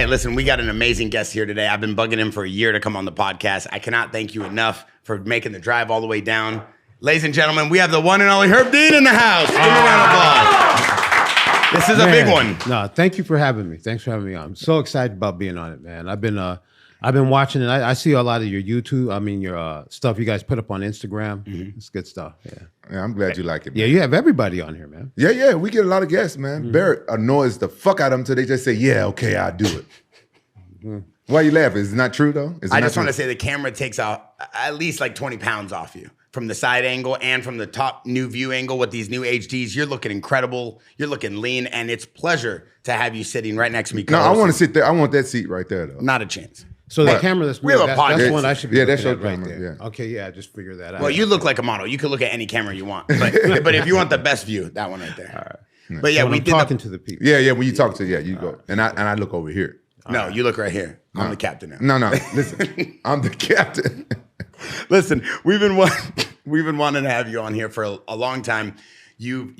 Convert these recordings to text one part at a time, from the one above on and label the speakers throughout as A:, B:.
A: Hey, listen, we got an amazing guest here today. I've been bugging him for a year to come on the podcast. I cannot thank you enough for making the drive all the way down. Ladies and gentlemen, we have the one and only Herb Dean in the house. Give me a round of applause. This is a big one.
B: No, thank you for having me. Thanks for having me on. I'm so excited about being on it, man. I've been watching it. I see a lot of your YouTube. I mean, your stuff you guys put up on Instagram. Mm-hmm. It's good stuff.
C: Yeah, I'm glad you like it, man.
B: Yeah, you have everybody on here, man.
C: Yeah, we get a lot of guests, man. Mm-hmm. Bear annoys the fuck out of them until they just say, yeah, okay, I'll do it. Mm-hmm. Why are you laughing? Is it not true, though?
A: I just want to say the camera takes out at least like 20 pounds off you from the side angle and from the top new view angle with these new HDs. You're looking incredible. You're looking lean, and it's pleasure to have you sitting right next to me.
C: No, I want to sit there. I want that seat right there, though.
A: Not a chance.
B: So the camera that's the one I should be
C: that's your
B: right
C: camera,
B: there.
C: Yeah.
B: Okay, yeah, just figure that out.
A: Well, you look like a model. You can look at any camera you want. But if you want the best view, that one right there.
B: All right.
A: But yeah,
B: so we did talking to the people.
C: Yeah, when you talk to, you go. And I look over here.
A: No, you look right here. I'm the captain now.
C: No, listen. I'm the captain.
A: Listen, we've been wanting to have you on here for a long time.
C: You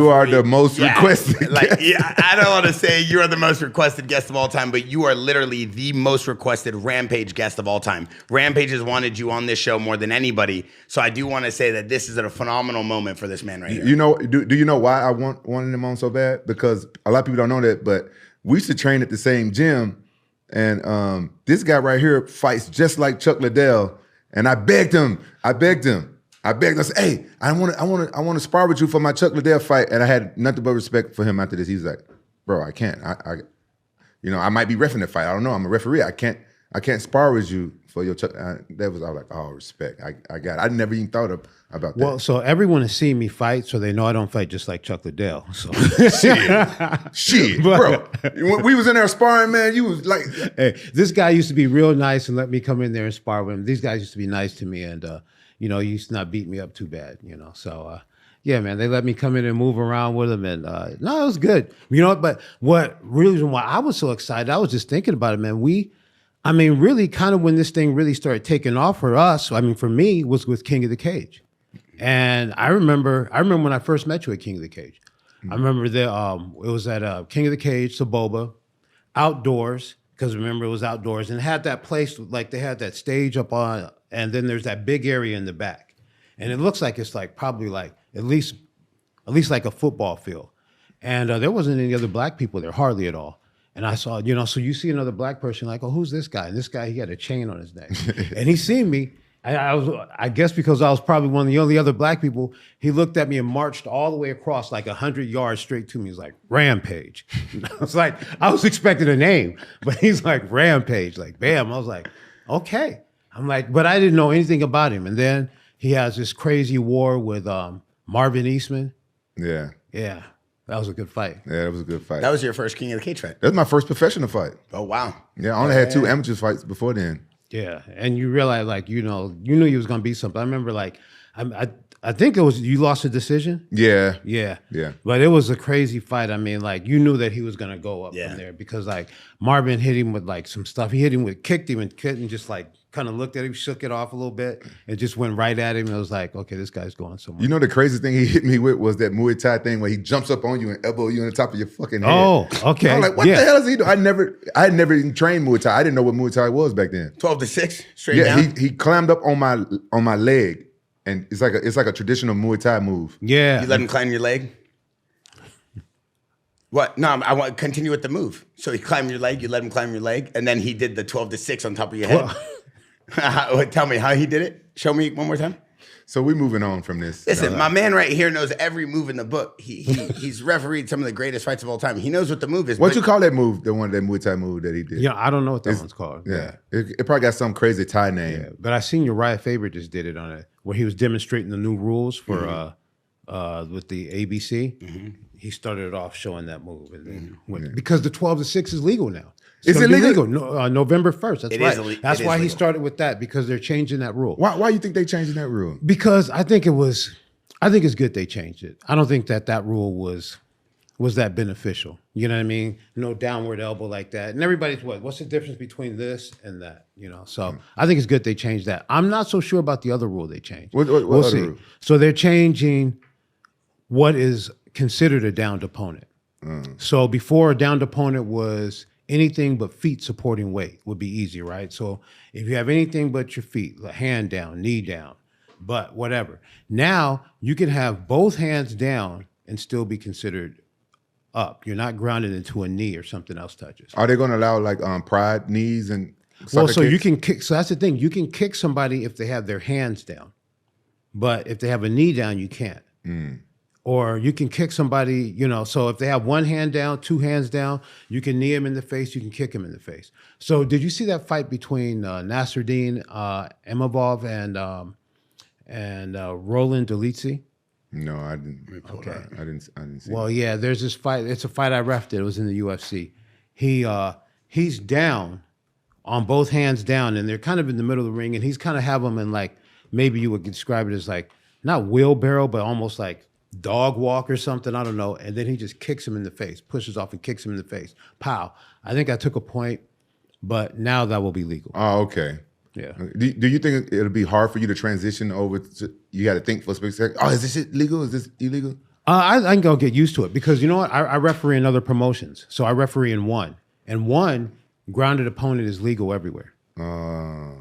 C: are the most requested guest.
A: I don't want to say you are the most requested guest of all time, but you are literally the most requested Rampage guest of all time. Rampage has wanted you on this show more than anybody, so I do want to say that this is a phenomenal moment for this man right here.
C: You know, do you know why I wanted him on so bad? Because a lot of people don't know that, but we used to train at the same gym, and this guy right here fights just like Chuck Liddell, and I begged him. I said, hey, I want to spar with you for my Chuck Liddell fight. And I had nothing but respect for him after this. He's like, bro, I can't. I might be reffing the fight. I don't know. I'm a referee. I can't spar with you for your Chuck. I was like, oh, respect. I got it. I never even thought about that.
B: Well, so everyone has seen me fight, so they know I don't fight just like Chuck Liddell. So
C: shit, bro. When we was in there sparring, man, you was like,
B: hey, this guy used to be real nice and let me come in there and spar with him. These guys used to be nice to me, and he used to not beat me up too bad, So, yeah, man, they let me come in and move around with them. And no, it was good. But what reason why I was so excited, I was just thinking about it, man. Really kind of when this thing really started taking off for us, for me, was with King of the Cage. And I remember when I first met you at King of the Cage. Mm-hmm. I remember it was at King of the Cage, Saboba, outdoors, because remember it was outdoors, and it had that place, like they had that stage up on, and then there's that big area in the back. And it looks like it's probably at least like a football field. And there wasn't any other black people there, hardly at all. And I saw, so you see another black person, like, oh, who's this guy? And this guy, he had a chain on his neck. And he seen me. I guess because I was probably one of the only other black people, he looked at me and marched all the way across 100 yards straight to me. He's like, Rampage. I was expecting a name, but he's like, Rampage, like, bam. I was like, okay. I'm like, but I didn't know anything about him. And then he has this crazy war with Marvin Eastman.
C: Yeah.
B: Yeah. That was a good fight.
C: Yeah, that was a good fight.
A: That was your first King of the Cage fight?
C: That was my first professional fight.
A: Oh, wow.
C: Yeah, I only had 2 amateur fights before then.
B: Yeah, and you realize, you knew you was going to be something. I remember, I think it was, you lost a decision?
C: Yeah.
B: Yeah.
C: Yeah.
B: But it was a crazy fight. You knew that he was going to go up from there because, Marvin hit him with, some stuff. He kicked him and just, kind of looked at him, shook it off a little bit, and just went right at him. It was like, okay, this guy's going somewhere.
C: You know the crazy thing he hit me with was that Muay Thai thing where he jumps up on you and elbow you on the top of your fucking head.
B: Oh, okay.
C: I'm like, what the hell is he doing? I had never even trained Muay Thai. I didn't know what Muay Thai was back then.
A: 12-6, straight down?
C: Yeah, he climbed up on my leg, and it's like a traditional Muay Thai move.
B: Yeah.
A: You let him climb your leg? What? No, I want to continue with the move. So he climbed your leg, you let him climb your leg, and then he did the 12-6 on top of your head. Tell me how he did it. Show me one more time.
C: So we're moving on from this.
A: Listen, my man right here knows every move in the book. He's refereed some of the greatest fights of all time. He knows what the move is.
C: What you call that move? That Muay Thai move that he did?
B: Yeah, I don't know what that one's called.
C: Yeah, it probably got some crazy Thai name.
B: Yeah, but I seen Uriah Faber just did it on it, where he was demonstrating the new rules for with the ABC. Mm-hmm. He started it off showing that move, and then because the 12-6 is legal now.
C: Is it legal?
B: No, November 1st. That's right. That's why he
A: legal.
B: started with that, because they're changing that rule.
C: Why you think they changing that rule?
B: Because I think it's good they changed it. I don't think that rule was that beneficial. You know what I mean? No downward elbow like that. And everybody's what's the difference between this and that? So I think it's good they changed that. I'm not so sure about the other rule they changed.
C: What
B: we'll
C: other
B: see.
C: rule?
B: So they're changing what is considered a downed opponent. So before, a downed opponent was anything but feet supporting weight would be easy, right? So if you have anything but your feet, like hand down, knee down, butt, whatever. Now you can have both hands down and still be considered up. You're not grounded into a knee or something else touches.
C: Are they going to allow like pride knees and
B: Well,
C: sucker
B: so you
C: kicks?
B: can kick. So that's the thing. You can kick somebody if they have their hands down, but if they have a knee down, you can't. Or you can kick somebody, so if they have one hand down, two hands down, you can knee him in the face, you can kick him in the face. So did you see that fight between Nasruddin Imavov and Roland Dolitsi?
C: No, I didn't.
B: Okay.
C: I didn't see.
B: Well, yeah, there's this fight. It's a fight I refed. It was in the UFC. He's down on both hands down, and they're kind of in the middle of the ring, and he's kind of have them in like, maybe you would describe it as like, not wheelbarrow, but almost like dog walk or something. I don't know. And then he just kicks him in the face, pushes off and kicks him in the face. Pow. I think I took a point, but now that will be legal.
C: Oh, okay.
B: Yeah.
C: Do you think it'll be hard for you to transition over to, you got to think for a split second, is this shit legal? Is this illegal?
B: I can go get used to it because you know what? I referee in other promotions. So I referee in one. And one, grounded opponent is legal everywhere.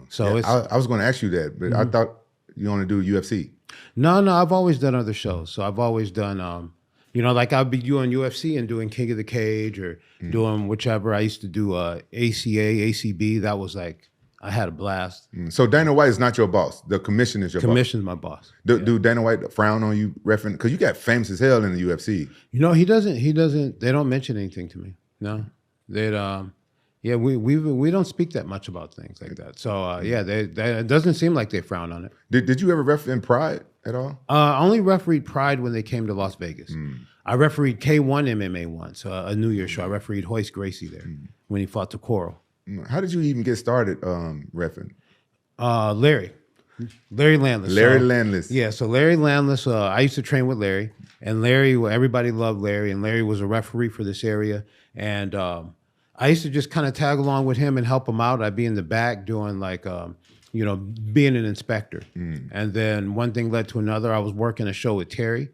B: So it's...
C: I was going to ask you that, but I thought you only do UFC.
B: No, I've always done other shows. So I've always done, like I'll be doing UFC and doing King of the Cage or doing whichever. I used to do ACA, ACB. That was like, I had a blast.
C: So Dana White is not your boss. The commission is your
B: Commission's my boss.
C: Do Dana White frown on you refereeing? Because you got famous as hell in the UFC.
B: He doesn't, they don't mention anything to me. No. We don't speak that much about things like that. So it doesn't seem like they frown on it.
C: Did you ever ref in Pride at all?
B: I only refereed Pride when they came to Las Vegas. I refereed K1 MMA once, a New Year's show. I refereed Hoist Gracie there when he fought Tokoro.
C: How did you even get started reffing?
B: Larry Landless.
C: Larry Landless.
B: Yeah, so Larry Landless, I used to train with Larry, and everybody loved Larry, and Larry was a referee for this area, and I used to just kind of tag along with him and help him out. I'd be in the back doing like, being an inspector. And then one thing led to another. I was working a show with Terry,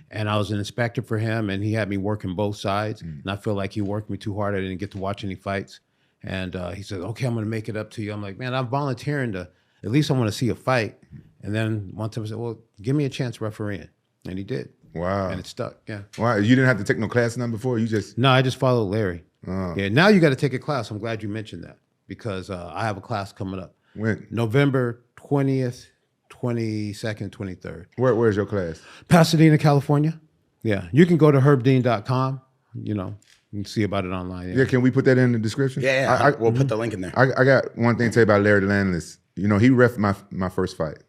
B: and I was an inspector for him, and he had me working both sides, and I feel like he worked me too hard. I didn't get to watch any fights. And he said, okay, I'm going to make it up to you. I'm like, man, I'm volunteering to, at least I want to see a fight. And then one time I said, well, give me a chance refereeing. And he did.
C: Wow.
B: And it stuck, yeah.
C: Wow, you didn't have to take no class none before? You just...
B: No, I just followed Larry. Yeah, now you got to take a class. I'm glad you mentioned that because I have a class coming up.
C: When?
B: November 20th, 22nd, 23rd.
C: Where's your class?
B: Pasadena, California. Yeah, you can go to herbdean.com, you can see about it online.
C: Yeah, can we put that in the description?
A: Yeah, we'll put the link in there.
C: I got one thing to say about Larry Landless. He reffed my first fight.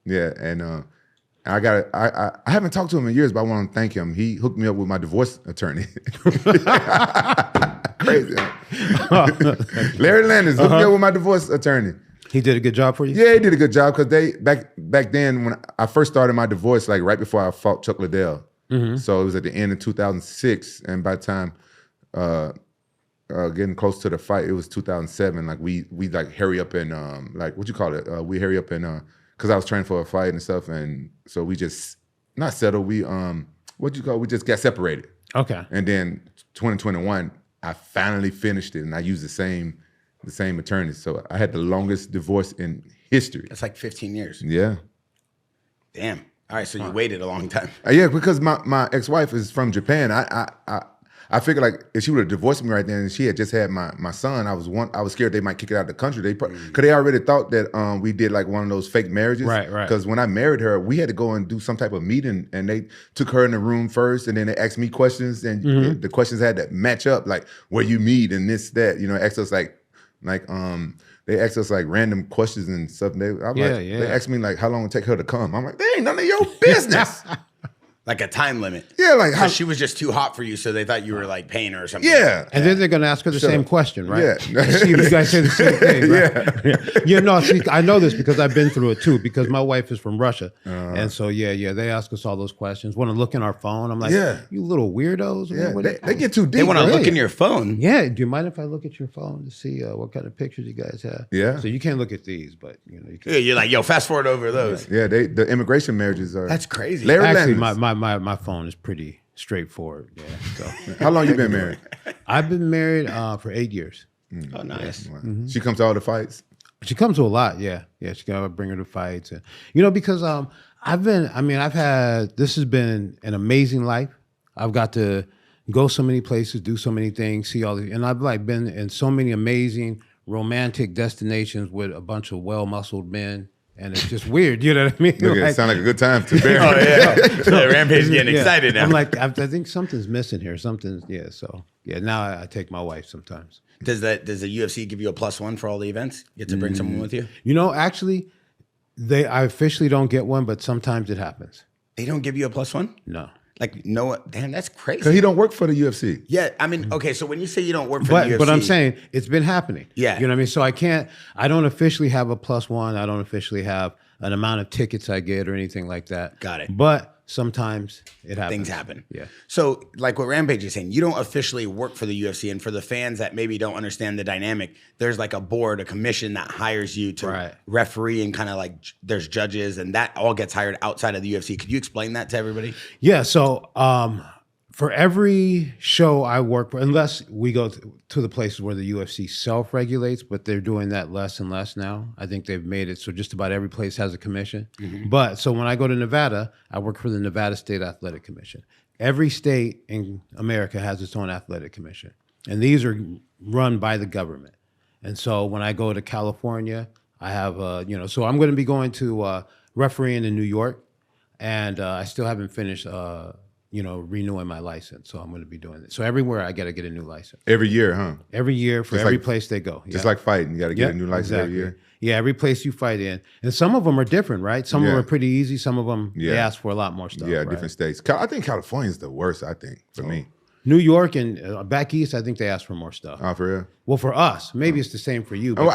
C: Yeah, and I haven't talked to him in years, but I want to thank him. He hooked me up with my divorce attorney. Crazy. Larry Landis hooked me up with my divorce attorney.
B: He did a good job for you?
C: Yeah, he did a good job because they back then when I first started my divorce, like right before I fought Chuck Liddell. So it was at the end of 2006, and by the time getting close to the fight, it was 2007. Like we like hurry up and like what you call it? We hurry up and because I was training for a fight and stuff, and so we just not settled. We we just got separated.
B: Okay.
C: And then 2021, I finally finished it, and I used the same attorney. So I had the longest divorce in history.
A: That's like 15 years.
C: Yeah.
A: Damn. All right, so you waited a long time.
C: Yeah, because my ex-wife is from Japan. I figured like if she would have divorced me right then and she had just had my son, I was scared they might kick it out of the country. Because they already thought that we did like one of those fake marriages.
B: Right.
C: Because when I married her, we had to go and do some type of meeting, and they took her in the room first, and then they asked me questions, and the questions had to match up, like where you meet and this, that. Asked us they asked us like random questions and stuff. They asked me like how long it take her to come. I'm like, they ain't none of your business.
A: Like a time limit.
C: Yeah, like how
A: she was just too hot for you, so they thought you were like paying her or something.
C: Yeah.
B: And then they're going to ask her the same question, right?
C: Yeah.
B: See if you guys say the same thing, right? Yeah. No, see, I know this because I've been through it too, because my wife is from Russia. And so, they ask us all those questions. Want to look in our phone. I'm like, you little weirdos.
C: Yeah, they get too deep.
A: They want to look in your phone.
B: Yeah. Do you mind if I look at your phone to see what kind of pictures you guys have?
C: Yeah.
B: So you can't look at these, but you can.
A: Yeah, you're like, yo, fast forward over those.
C: Yeah, the immigration marriages are.
A: That's crazy.
C: Larry
B: Actually,
C: Landis.
B: my phone is pretty straightforward. Yeah. So
C: How long you been married?
B: I've been married for 8 years.
A: Oh, nice.
C: Wow. She comes to all the fights.
B: She comes to a lot. Yeah. Yeah. She got to bring her to fights. And, because this has been an amazing life. I've got to go so many places, do so many things, see all the, and I've been in so many amazing romantic destinations with a bunch of well-muscled men. And it's just weird, you know what I mean?
C: Look, it sounds like a good time to Bear.
A: Oh, yeah. So Rampage getting excited now.
B: I'm like, I think something's missing here. So, now I take my wife sometimes.
A: Does the UFC give you a +1 for all the events? You get to bring someone with you?
B: Actually, I officially don't get one, but sometimes it happens.
A: They don't give you a +1?
B: No.
A: Like, no, damn, that's crazy.
C: Because he don't work for the UFC.
A: Yeah, I mean, okay, so when you say you don't work for the UFC.
B: But I'm saying it's been happening.
A: Yeah.
B: You know what I mean? So I don't officially have a +1. I don't officially have an amount of tickets I get or anything like that.
A: Got it.
B: But sometimes it happens.
A: Things happen.
B: Yeah.
A: So, like what Rampage is saying, you don't officially work for the UFC. And for the fans that maybe don't understand the dynamic, there's like a board, a commission that hires you to referee and kind of like there's judges and that all gets hired outside of the UFC. Could you explain that to everybody?
B: Yeah. So, for every show I work for, unless we go to the places where the UFC self-regulates, but they're doing that less and less now. I think they've made it so just about every place has a commission. Mm-hmm. But so when I go to Nevada, I work for the Nevada State Athletic Commission. Every state in America has its own athletic commission. And these are run by the government. And so when I go to California, I have, so I'm going to be going to refereeing in New York. And I still haven't finished renewing my license. So I'm going to be doing it. So everywhere I got to get a new license.
C: Every year, huh?
B: Every year for every place they go.
C: Just like fighting. You got to get a new license every year.
B: Yeah, every place you fight in. And some of them are different, right? Some of them are pretty easy. Some of them, they ask for a lot more stuff.
C: Yeah, different states. I think California is the worst, I think, for me.
B: New York and back east, I think they ask for more stuff.
C: Oh, for real?
B: Well, for us, maybe it's the same for you.
C: But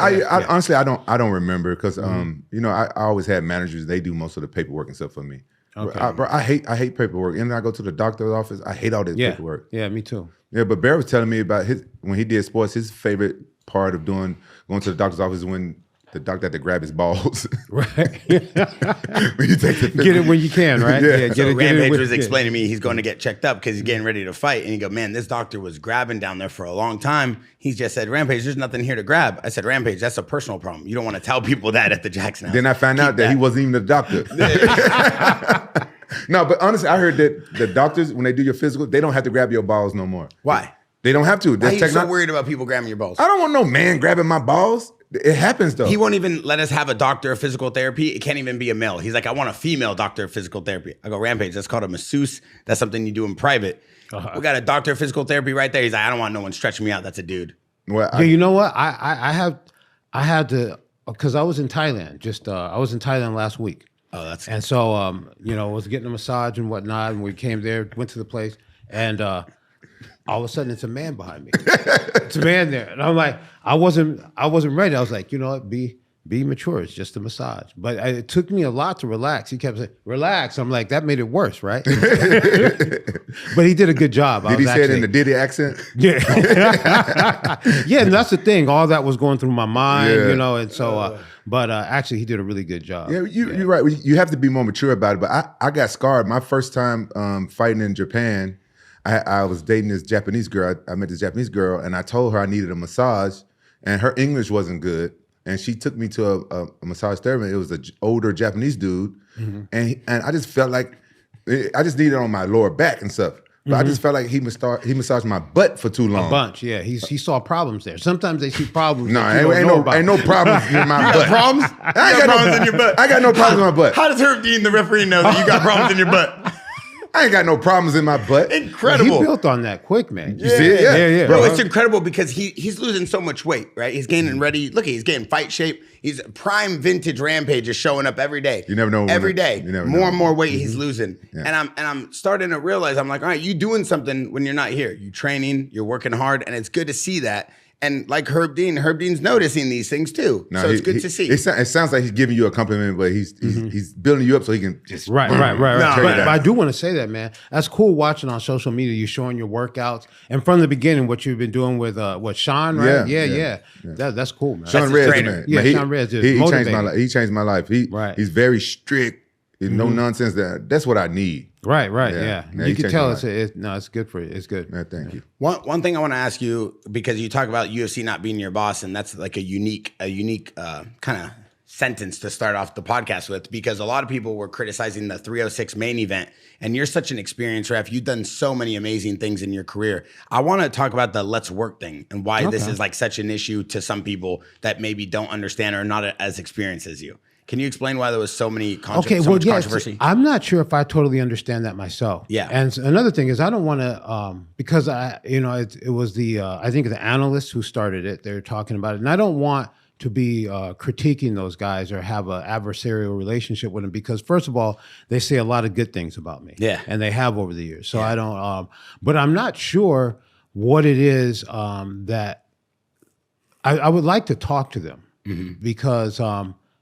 C: honestly, I don't remember because, I always had managers. They do most of the paperwork and stuff for me. Okay. I hate paperwork. And then I go to the doctor's office. I hate all this paperwork.
B: Yeah, me too.
C: Yeah, but Bear was telling me about when he did sports, his favorite part of going to the doctor's office is when the doctor had to grab his balls.
B: Right.
C: When you take the
B: get it when you can, right?
C: Yeah.
A: So Rampage was explaining to me he's going to get checked up because he's getting ready to fight. And he go, man, this doctor was grabbing down there for a long time. He just said, Rampage, there's nothing here to grab. I said, Rampage, that's a personal problem. You don't want to tell people that at the Jaxxon house.
C: Then I found out that he wasn't even the doctor. No, but honestly, I heard that the doctors, when they do your physical, they don't have to grab your balls no more.
A: Why?
C: They don't have to.
A: Why are you so worried about people grabbing your balls?
C: I don't want no man grabbing my balls. It happens though.
A: He won't even let us have a doctor of physical therapy. It can't even be a male. He's like, I want a female doctor of physical therapy. I go, Rampage, that's called a masseuse. That's something you do in private. We got a doctor of physical therapy right there. He's like, I don't want no one stretching me out. That's a dude.
C: Well,
B: you know what? I had to, because I was in Thailand. I was in Thailand last week.
A: Oh, that's
B: and so I was getting a massage and whatnot, and we came there, went to the place, and all of a sudden it's a man behind me. It's a man there, and I'm like, I wasn't ready. I was like, you know what, be mature. It's just a massage. But it took me a lot to relax. He kept saying, "Relax." I'm like, that made it worse, right? But he did a good job.
C: Did he say it in the Diddy accent?
B: Yeah, yeah. And that's the thing. All that was going through my mind, and so. But actually, he did a really good job.
C: Yeah, you're right. You have to be more mature about it. But I got scarred. My first time fighting in Japan, I was dating this Japanese girl. I met this Japanese girl, and I told her I needed a massage, and her English wasn't good. And she took me to a massage therapist. It was an older Japanese dude, and I just felt like I just needed it on my lower back and stuff. But I just felt like he massaged my butt for too long.
B: A bunch, yeah. He saw problems there. Sometimes they see problems.
C: No, ain't no problems in my butt.
A: Problems? I got problems in your butt.
C: I got no problems in my butt.
A: How does Herb Dean, the referee, know that you got problems in your butt?
C: I ain't got no problems in my butt.
A: Incredible.
B: He built on that quick, man.
C: You see it? Yeah.
A: Bro, it's incredible because he's losing so much weight, right? He's gaining ready. Look, he's getting fight shape. He's prime vintage Rampage is showing up every day.
C: You never know.
A: Every day. More and more weight he's
C: Mm-hmm.
A: losing. Yeah. And I'm starting to realize, I'm like, all right, you doing something when you're not here. You training, you're working hard, and it's good to see that. And like Herb Dean's noticing these things too. No, so it's good to see.
C: It sounds like he's giving you a compliment, but he's building you up so he can just
B: right. But I do want to say that, man. That's cool watching on social media. You showing your workouts, and from the beginning, what you've been doing with Sean, right? Yeah. That's cool, man.
C: Sean Reyes, man.
B: Yeah, Sean Reyes.
C: He changed my life. He's very strict. no nonsense. That's what I need.
B: Right.
C: Yeah.
B: Yeah.
C: You
B: You can
C: changed
B: tell
C: my
B: it's good for you. It's good.
C: Yeah, thank you.
A: One thing I want to ask you, because you talk about UFC not being your boss, and that's like a unique kind of sentence to start off the podcast with, because a lot of people were criticizing the 306 main event, and you're such an experienced ref. You've done so many amazing things in your career. I want to talk about the let's work thing and why this is like such an issue to some people that maybe don't understand or not as experienced as you. Can you explain why there was so many controversy?
B: I'm not sure if I totally understand that myself.
A: Yeah.
B: And another thing is I don't want to because it was the I think the analysts who started it. They were talking about it, and I don't want to be critiquing those guys or have an adversarial relationship with them, because first of all, they say a lot of good things about me.
A: Yeah.
B: And they have over the years. So I don't but I'm not sure what it is that I would like to talk to them because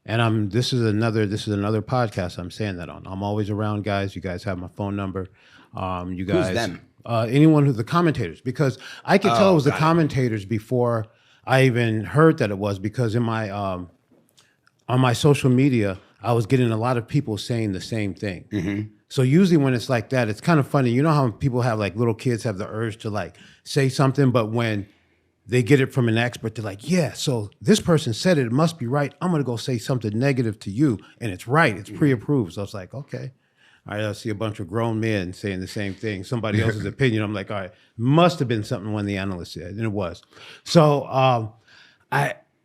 B: and this is another podcast I'm saying that on. I'm always around guys. You guys have my phone number. You guys,
A: who's them?
B: Anyone who's the commentators, because I could tell it was the commentators before I even heard that it was, because in my on my social media, I was getting a lot of people saying the same thing. So usually when it's like that, it's kind of funny. You know how people have like little kids have the urge to like say something, but when they get it from an expert, they're like, yeah, so this person said it must be right. I'm going to go say something negative to you, and it's right. It's pre-approved. So it's like, okay. All right, I see a bunch of grown men saying the same thing, somebody else's opinion. I'm like, all right, must have been something when the analyst said, and it was. So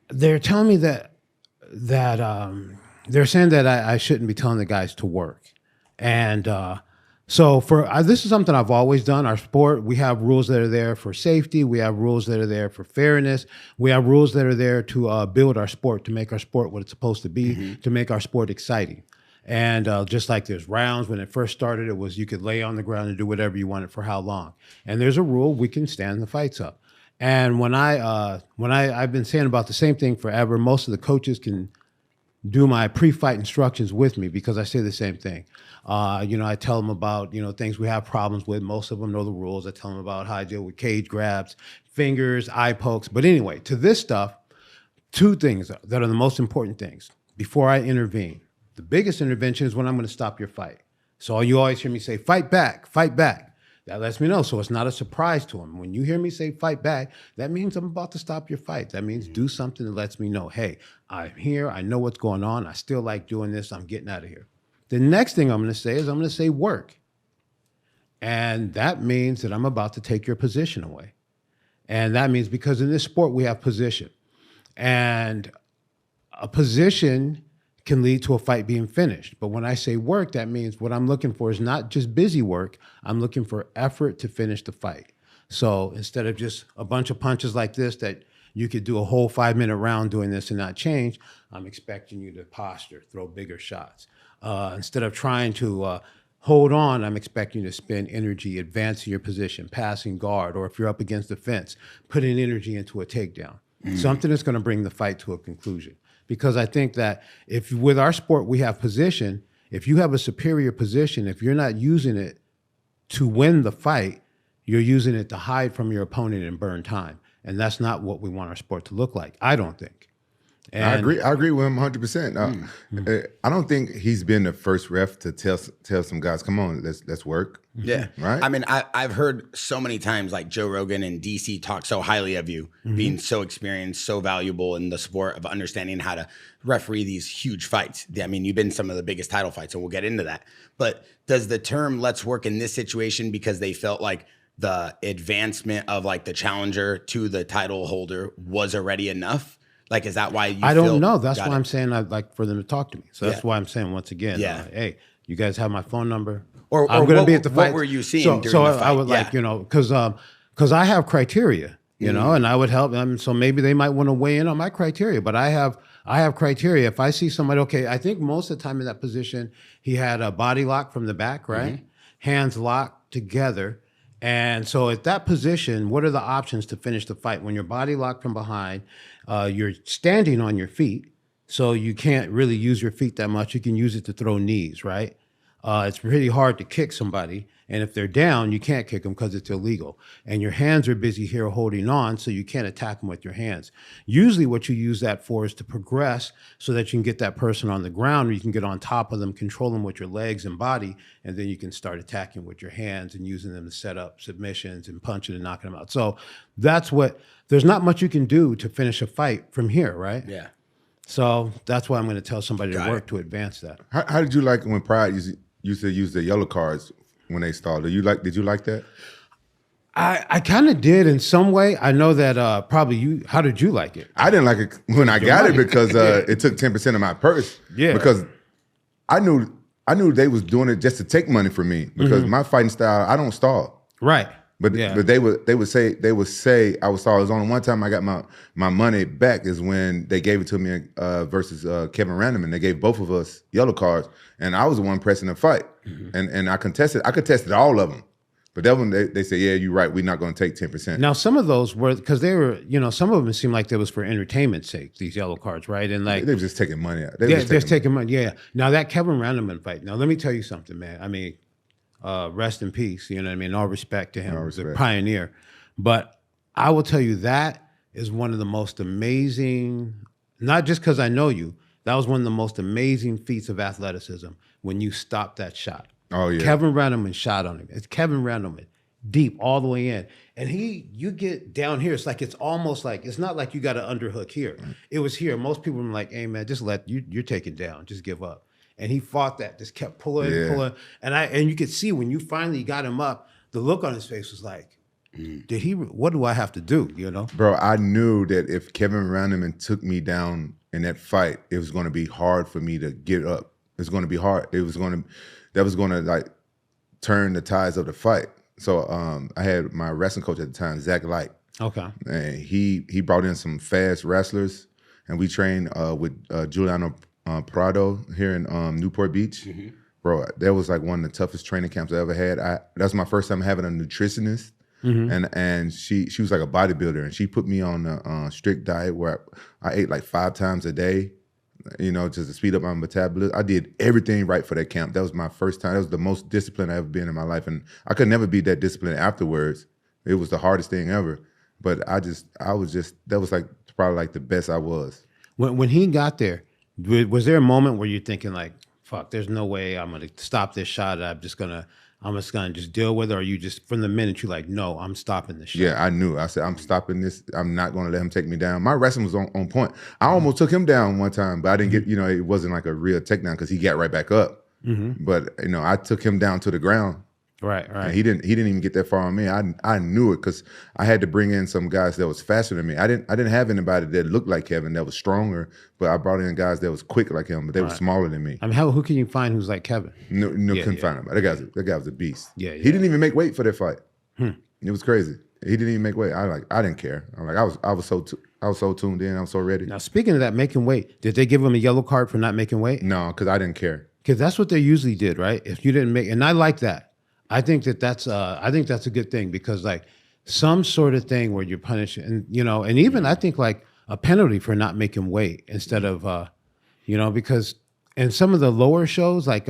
B: they're telling me that they're saying that I shouldn't be telling the guys to work. And so this is something I've always done. Our sport, we have rules that are there for safety. We have rules that are there for fairness. We have rules that are there to build our sport, to make our sport what it's supposed to be, to make our sport exciting. And just like there's rounds, when it first started, it was you could lay on the ground and do whatever you wanted for how long. And there's a rule, we can stand the fights up. And when I've been saying about the same thing forever, most of the coaches can do my pre-fight instructions with me because I say the same thing. I tell them about, things we have problems with. Most of them know the rules. I tell them about how I deal with cage grabs, fingers, eye pokes. But anyway, to this stuff, two things that are the most important things before I intervene. The biggest intervention is when I'm going to stop your fight. So you always hear me say, fight back, fight back. That lets me know. So it's not a surprise to them. When you hear me say fight back, that means I'm about to stop your fight. That means do something that lets me know, hey, I'm here. I know what's going on. I still like doing this. I'm getting out of here. The next thing I'm going to say is I'm going to say work. And that means that I'm about to take your position away. And that means because in this sport, we have position. And a position can lead to a fight being finished. But when I say work, that means what I'm looking for is not just busy work. I'm looking for effort to finish the fight. So instead of just a bunch of punches like this that you could do a whole 5-minute round doing this and not change, I'm expecting you to posture, throw bigger shots. Instead of trying to hold on, I'm expecting you to spend energy advancing your position, passing guard, or if you're up against the fence, putting energy into a takedown. Something that's going to bring the fight to a conclusion. Because I think that if with our sport we have position, if you have a superior position, if you're not using it to win the fight, you're using it to hide from your opponent and burn time. And that's not what we want our sport to look like, I don't think. And
C: I agree with him 100%. I don't think he's been the first ref to tell some guys, come on, let's work.
A: Yeah.
C: Right?
A: I mean, I've heard so many times like Joe Rogan and DC talk so highly of you, being so experienced, so valuable in the sport of understanding how to referee these huge fights. I mean, you've been some of the biggest title fights, and we'll get into that. But does the term let's work in this situation because they felt like the advancement of like the challenger to the title holder was already enough? Like, is that why you
B: I don't know. That's why I'm saying I'd like for them to talk to me. So that's
A: Yeah.
B: why I'm saying once again,
A: Yeah.
B: Hey, you guys have my phone number.
A: Or
B: I'm going to be at the
A: what
B: fight.
A: were you seeing
B: so,
A: during
B: so
A: the fight?
B: I would
A: Yeah.
B: like, because I have criteria, and I would help them. So maybe they might want to weigh in on my criteria, but I have criteria. If I see somebody, okay, I think most of the time in that position, he had a body lock from the back, right? Hands locked together. And so at that position, what are the options to finish the fight? When you're body locked from behind, you're standing on your feet, so you can't really use your feet that much. You can use it to throw knees, right? it's really hard to kick somebody. And if they're down, you can't kick them because it's illegal. And your hands are busy here holding on, so you can't attack them with your hands. Usually what you use that for is to progress so that you can get that person on the ground, or you can get on top of them, control them with your legs and body, and then you can start attacking with your hands and using them to set up submissions and punching and knocking them out. So there's not much you can do to finish a fight from here, right?
A: Yeah.
B: So that's why I'm going to tell somebody to work to advance that.
C: How did you like when Pride used to use the yellow cards when they stalled? Did you like that?
B: I kind of did in some way. I know that probably you. How did you like it?
C: I didn't like it when I got it because it took 10% of my purse.
B: Yeah.
C: Because I knew they was doing it just to take money from me because my fighting style, I don't stall.
B: Right.
C: But they would say I was stall. It was only one time I got my money back is when they gave it to me versus Kevin Randleman. They gave both of us yellow cards, and I was the one pressing the fight, and I contested all of them. But that one, they said, yeah, you're right. We're not going to take 10%.
B: Now, some of those were because they were, some of them seemed like they was for entertainment's sake. These yellow cards, right? And like
C: they were just taking money out.
B: They're just taking money. Yeah. Now that Kevin Randleman fight. Now let me tell you something, man. I mean, rest in peace. You know what I mean? All respect to him, the pioneer. But I will tell you that is one of the most amazing. Not just because I know you. That was one of the most amazing feats of athleticism when you stopped that shot.
C: Oh yeah,
B: Kevin Randleman shot on him. It's Kevin Randleman, deep all the way in, and you get down here. It's like it's almost like it's not like you got an underhook here. It was here. Most people were like, "Hey man, just let you're taken down. Just give up." And he fought that. Just kept pulling, and you could see when you finally got him up, the look on his face was like, "Did he? What do I have to do?" You know,
C: bro. I knew that if Kevin Randleman took me down in that fight, it was going to be hard for me to get up. It's going to be hard. That was going to like turn the tides of the fight. So I had my wrestling coach at the time, Zach Light.
B: Okay.
C: And he brought in some fast wrestlers, and we trained with Giuliano Prado here in Newport Beach. Bro, that was like one of the toughest training camps I ever had. That's my first time having a nutritionist. And she was like a bodybuilder, and she put me on a strict diet where I ate like 5 times a day. Just to speed up my metabolism. I did everything right for that camp. That was my first time. That was the most disciplined I've ever been in my life. And I could never be that disciplined afterwards. It was the hardest thing ever. But that was like probably like the best I was.
B: When he got there, was there a moment where you're thinking like, fuck, there's no way I'm going to stop this shot. I'm just going to just deal with it? Or are you just, from the minute you're like, no, I'm stopping this shot?
C: Yeah, I knew. I said, I'm stopping this. I'm not going to let him take me down. My wrestling was on point. I almost took him down one time, but I didn't get, it wasn't like a real takedown because he got right back up. But, I took him down to the ground.
B: Right.
C: And he didn't even get that far on me. I knew it because I had to bring in some guys that was faster than me. I didn't have anybody that looked like Kevin that was stronger, but I brought in guys that was quick like him, but they were smaller than me.
B: I mean, who can you find who's like Kevin?
C: No, couldn't find him. That guy was a beast.
B: Yeah.
C: He didn't even make weight for that fight. It was crazy. He didn't even make weight. I didn't care. I was so tuned in. I was so ready.
B: Now, speaking of that, making weight, did they give him a yellow card for not making weight?
C: No, because I didn't care.
B: Because that's what they usually did, right? If you didn't make, and I like that. I think that's a good thing because like some sort of thing where you're punished and and even I think like a penalty for not making weight instead of because in some of the lower shows like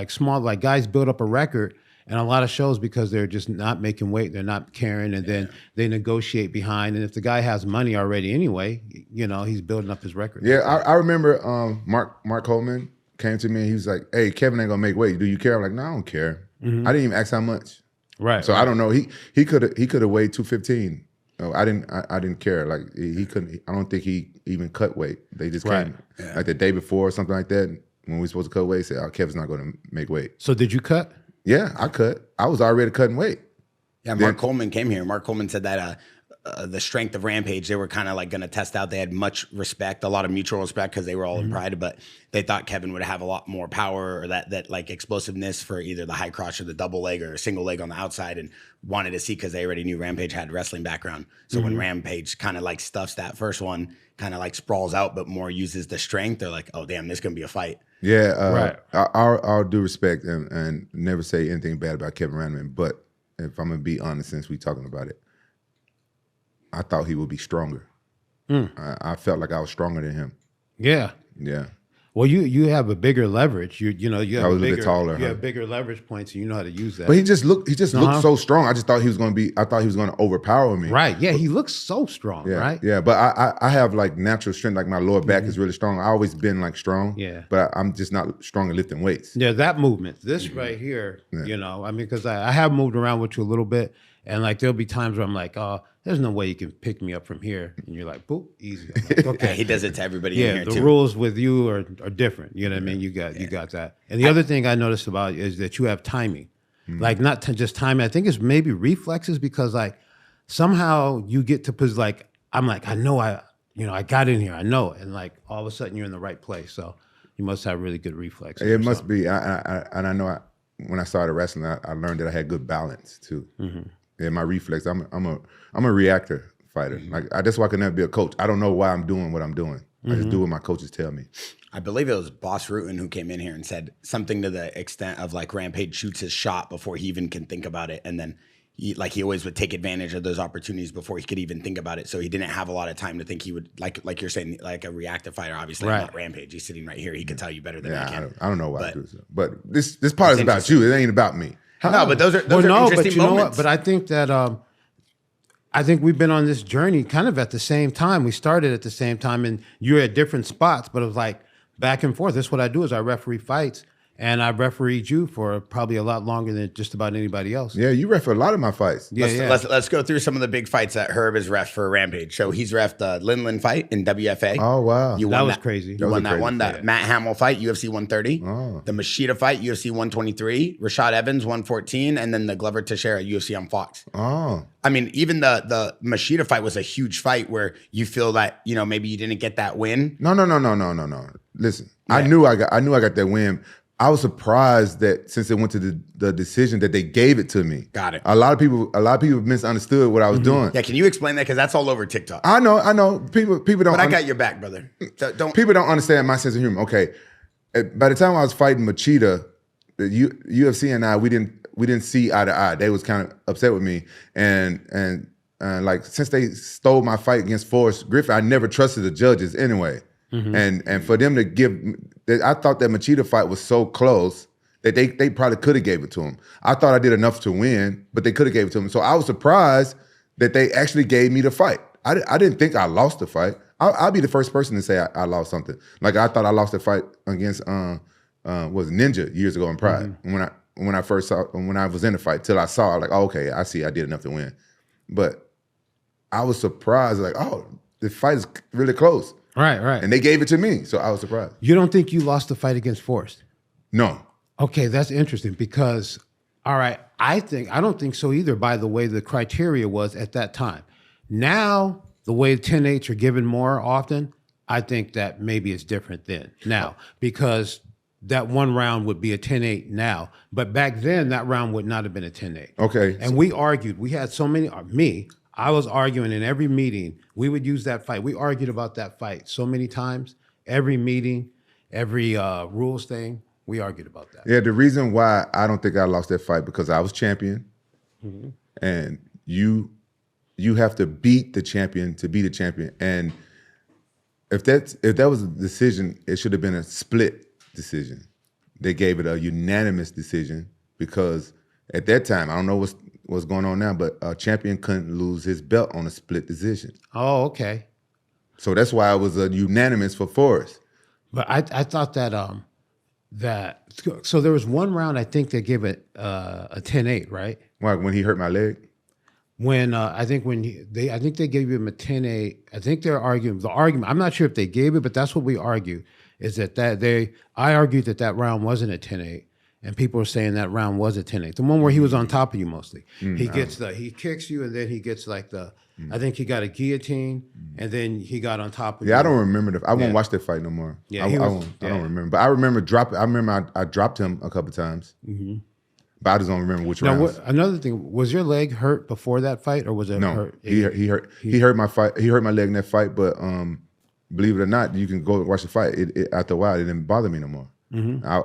B: small like guys build up a record and a lot of shows because they're just not making weight, they're not caring, and then they negotiate behind, and if the guy has money already anyway, he's building up his record.
C: Yeah, I remember Mark Coleman came to me and he was like, "Hey, Kevin ain't gonna make weight. Do you care?" I'm like, "No, I don't care." I didn't even ask how much.
B: Right.
C: So I don't know. He could have weighed 215. No, I didn't care. Like he couldn't. I don't think he even cut weight. They just came like the day before or something like that. When we were supposed to cut weight, said, "Oh, Kevin's not going to make weight."
B: So did you cut?
C: Yeah, I cut. I was already cutting weight.
A: Yeah, Mark Coleman came here. Mark Coleman said that the strength of Rampage, they were kind of like going to test out. They had much respect, a lot of mutual respect because they were all in Pride, but they thought Kevin would have a lot more power or that like explosiveness for either the high crotch or the double leg or a single leg on the outside, and wanted to see because they already knew Rampage had wrestling background. So when Rampage kind of like stuffs that first one, kind of like sprawls out, but more uses the strength, they're like, oh, damn, this is going to be a fight.
C: Yeah,
B: right.
C: I'll do respect and never say anything bad about Kevin Randleman, but if I'm going to be honest, since we're talking about it, I thought he would be stronger. I felt like I was stronger than him.
B: Yeah.
C: Yeah.
B: Well, you have a bigger leverage. You know you have
C: I was
B: a
C: a
B: bigger
C: bit taller,
B: You
C: huh?
B: have bigger leverage points, and you know how to use that.
C: But he just looked
B: Uh-huh.
C: so strong. I just thought he was going to be. I thought he was going to overpower me.
B: Right? Yeah, he looks so strong.
C: Yeah,
B: Right?
C: yeah, but I have like natural strength, like my lower back is really strong. I always been like strong,
B: Yeah.
C: but I'm just not strong at lifting weights.
B: Yeah, that movement, this right here, you know, I mean, because I have moved around with you a little bit, and like there'll be times where I'm like, oh, there's no way you can pick me up from here, and you're like, boop, easy. I'm like, okay,
A: He does it to everybody in
B: yeah,
A: here
B: the
A: too.
B: rules with you are different. You know what I mean? You got that. And the other thing I noticed about you is that you have timing, like not just timing. I think it's maybe reflexes because like somehow you get to like I'm like I know I got in here, I know, and like all of a sudden you're in the right place. So you must have really good reflexes.
C: It
B: or
C: must
B: something.
C: be. And I know when I started wrestling, I learned that I had good balance too. Yeah, my reflex. I'm a reactor fighter. Like that's why I could never be a coach. I don't know why I'm doing what I'm doing. I just do what my coaches tell me.
A: I believe it was Boss Rutan who came in here and said something to the extent of like Rampage shoots his shot before he even can think about it, and then he always would take advantage of those opportunities before he could even think about it. So he didn't have a lot of time to think. He would like you're saying, like a reactive fighter. Obviously,
B: Right.
A: not Rampage. He's sitting right here. He can tell you better than
C: Yeah,
A: I can.
C: I don't know why I
A: But-
C: do this, but this part is about you. It ain't about me.
A: No, but those are
B: Well, no,
A: interesting
B: but you know what?
A: moments.
B: But I think that I think we've been on this journey kind of at the same time. We started at the same time, and you're at different spots, but it was like back and forth. That's what I do is I referee fights, and I refereed you for probably a lot longer than just about anybody else.
C: Yeah, you ref a lot of my fights.
B: Yeah,
A: Let's go through some of the big fights that Herb has ref for Rampage. So he's refed the Lin fight in WFA.
C: Oh wow.
A: You
B: That
A: won
B: was crazy.
A: You
B: That
C: was
A: won
C: a
A: that
C: crazy
A: one. The
B: fight.
A: Matt Hamill fight, UFC 130.
C: Oh.
A: The Machida fight, UFC 123. Rashad Evans 114, and then the Glover Teixeira UFC on Fox.
C: Oh.
A: I mean, even the Machida fight was a huge fight where you feel that maybe you didn't get that win.
C: No. Listen, I knew I got that win. I was surprised that since it went to the decision that they gave it to me.
A: Got it.
C: A lot of people misunderstood what I was doing.
A: Yeah, can you explain that? Because that's all over TikTok.
C: I know. People don't.
A: But I got your back, brother. So don't.
C: People don't understand my sense of humor. Okay, by the time I was fighting Machida, the UFC and I we didn't see eye to eye. They was kind of upset with me, and like since they stole my fight against Forrest Griffin, I never trusted the judges anyway. And for them to I thought that Machida fight was so close that they probably could have gave it to him. I thought I did enough to win, but they could have gave it to him. So I was surprised that they actually gave me the fight. I didn't think I lost the fight. I'll be the first person to say I lost something. Like I thought I lost the fight against was Ninja years ago in Pride. When I was in the fight, till I saw, I was like, oh, okay, I see I did enough to win. But I was surprised, like, oh, the fight is really close.
B: Right.
C: And they gave it to me, so I was surprised.
B: You don't think you lost the fight against Forrest?
C: No.
B: Okay, that's interesting because, all right, I don't think so either by the way the criteria was at that time. Now, the way 10-8s are given more often, I think that maybe it's different then now because that one round would be a 10-8 now. But back then, that round would not have been a 10-8.
C: Okay.
B: And we argued. We had so many, I was arguing in every meeting. We would use that fight. We argued about that fight so many times. Every meeting, every rules thing, we argued about that.
C: Yeah, the reason why I don't think I lost that fight because I was champion, and you have to beat the champion to be the champion. And if that was a decision, it should have been a split decision. They gave it a unanimous decision because at that time, I don't know what's going on now, but a champion couldn't lose his belt on a split decision.
B: Oh, okay.
C: So that's why it was a unanimous for Forrest.
B: But I thought that so there was one round I think they gave it a 10-8, right?
C: Why, when he hurt my leg?
B: When I think they gave him a 10-8. I think they're arguing the argument. I'm not sure if they gave it, but that's what we argue. Is that I argued that round wasn't a 10-8. And people are saying that round was a 10-8. The one where he was on top of you mostly. He kicks you and then he gets like I think he got a guillotine and then he got on top of you.
C: Yeah, I don't remember I won't watch that fight no more.
B: Yeah,
C: I don't remember. But I remember I dropped him a couple times. But I just don't remember which rounds.
B: Another thing, was your leg hurt before that fight or was it hurt?
C: He hurt my fight. He hurt my leg in that fight, but believe it or not, you can go watch the fight. After a while, it didn't bother me no more.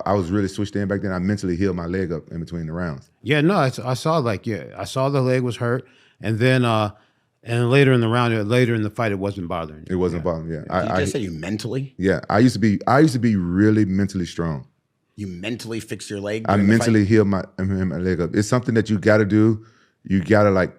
C: I was really switched in back then. I mentally healed my leg up in between the rounds.
B: Yeah, no, I saw I saw the leg was hurt, and then And later in the round, later in the fight, it wasn't bothering you.
C: It wasn't bothering me. Yeah.
A: Did you just say you mentally?
C: Yeah. I used to be really mentally strong.
A: You mentally fix your leg?
C: I
A: during the
C: mentally
A: fight?
C: heal my leg up. It's something that you got to do. You gotta like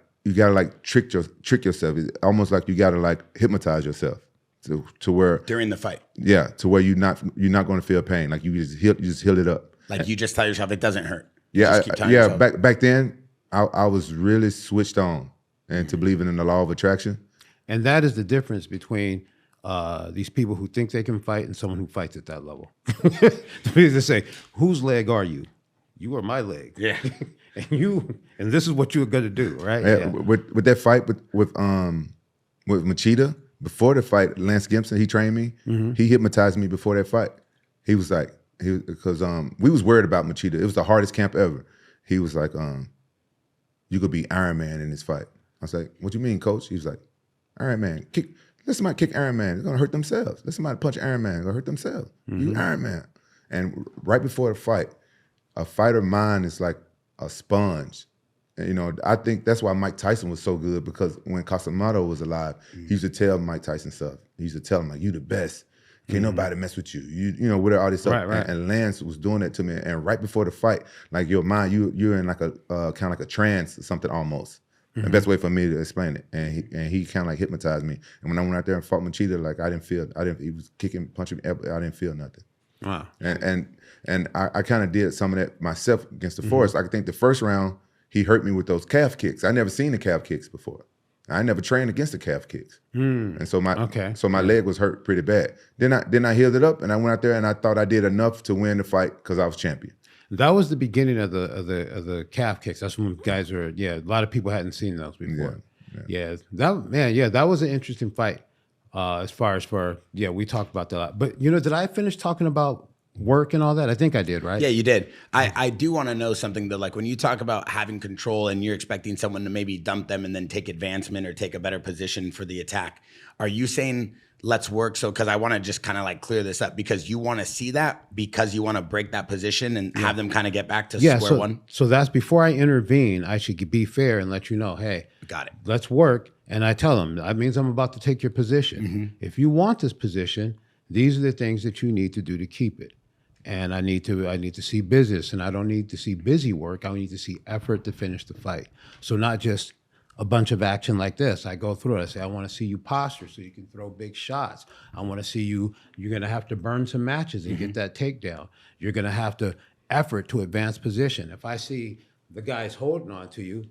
C: trick yourself. It's almost like you gotta like hypnotize yourself to where
A: During the fight.
C: to where you're not going to feel pain. Like you just heal it up.
A: Like you just tell yourself it doesn't hurt.
C: Yeah,
A: Just keep telling yourself.
C: Back then I was really switched on and to believing in the law of attraction.
B: And that is the difference between these people who think they can fight and someone who fights at that level. They say, "Whose leg are you? You are my leg."
A: Yeah.
B: and this is what you're going to do, right?
C: Yeah. With that fight with Machida, before the fight, Lance Gibson, he trained me. He hypnotized me before that fight. He was like, because we was worried about Machida. It was the hardest camp ever. He was like, you could be Iron Man in this fight. I was like, what you mean, coach? He was like, Iron Man, let somebody kick Iron Man. They're gonna hurt themselves. Let somebody punch Iron Man. They're gonna hurt themselves. You Iron Man. And right before the fight, a fighter mind is like a sponge. And, you know, I think that's why Mike Tyson was so good, because when Casamado was alive, he used to tell Mike Tyson stuff. He used to tell him, like, you the best. Can't nobody mess with you. You know, whatever, all this stuff.
B: Right.
C: And Lance was doing that to me. And right before the fight, like your mind, you're in like a kind of like a trance or something almost. The best way for me to explain it. And he kind of like hypnotized me. And when I went out there and fought Machida, like he was kicking, punching me, I didn't feel nothing.
B: Wow.
C: And I kind of did some of that myself against the Forest. I think the first round, he hurt me with those calf kicks. I never seen the calf kicks before. I never trained against the calf kicks. And so my leg was hurt pretty bad. Then I healed it up, and I went out there and I thought I did enough to win the fight because I was champion.
B: That was the beginning of the calf kicks. That's when guys were, a lot of people hadn't seen those before. That was an interesting fight. As far as we talked about that a lot. But did I finish talking about work and all that? I think I did, right?
A: Yeah, you did. I do want to know something that, like, when you talk about having control and you're expecting someone to maybe dump them and then take advancement or take a better position for the attack, are you saying let's work? So, because I want to just kind of like clear this up, because you want to see that, because you want to break that position and have them kind of get back to square one.
B: So that's before I intervene. I should be fair and let you know, hey,
A: got it.
B: Let's work. And I tell them, that means I'm about to take your position. If you want this position, these are the things that you need to do to keep it. And I need to see business, and I don't need to see busy work. I need to see effort to finish the fight. So not just a bunch of action like this. I go through it. I say, I want to see you posture so you can throw big shots. I want to see you're going to have to burn some matches and get that takedown. You're going to have to effort to advance position. If I see the guys holding on to you,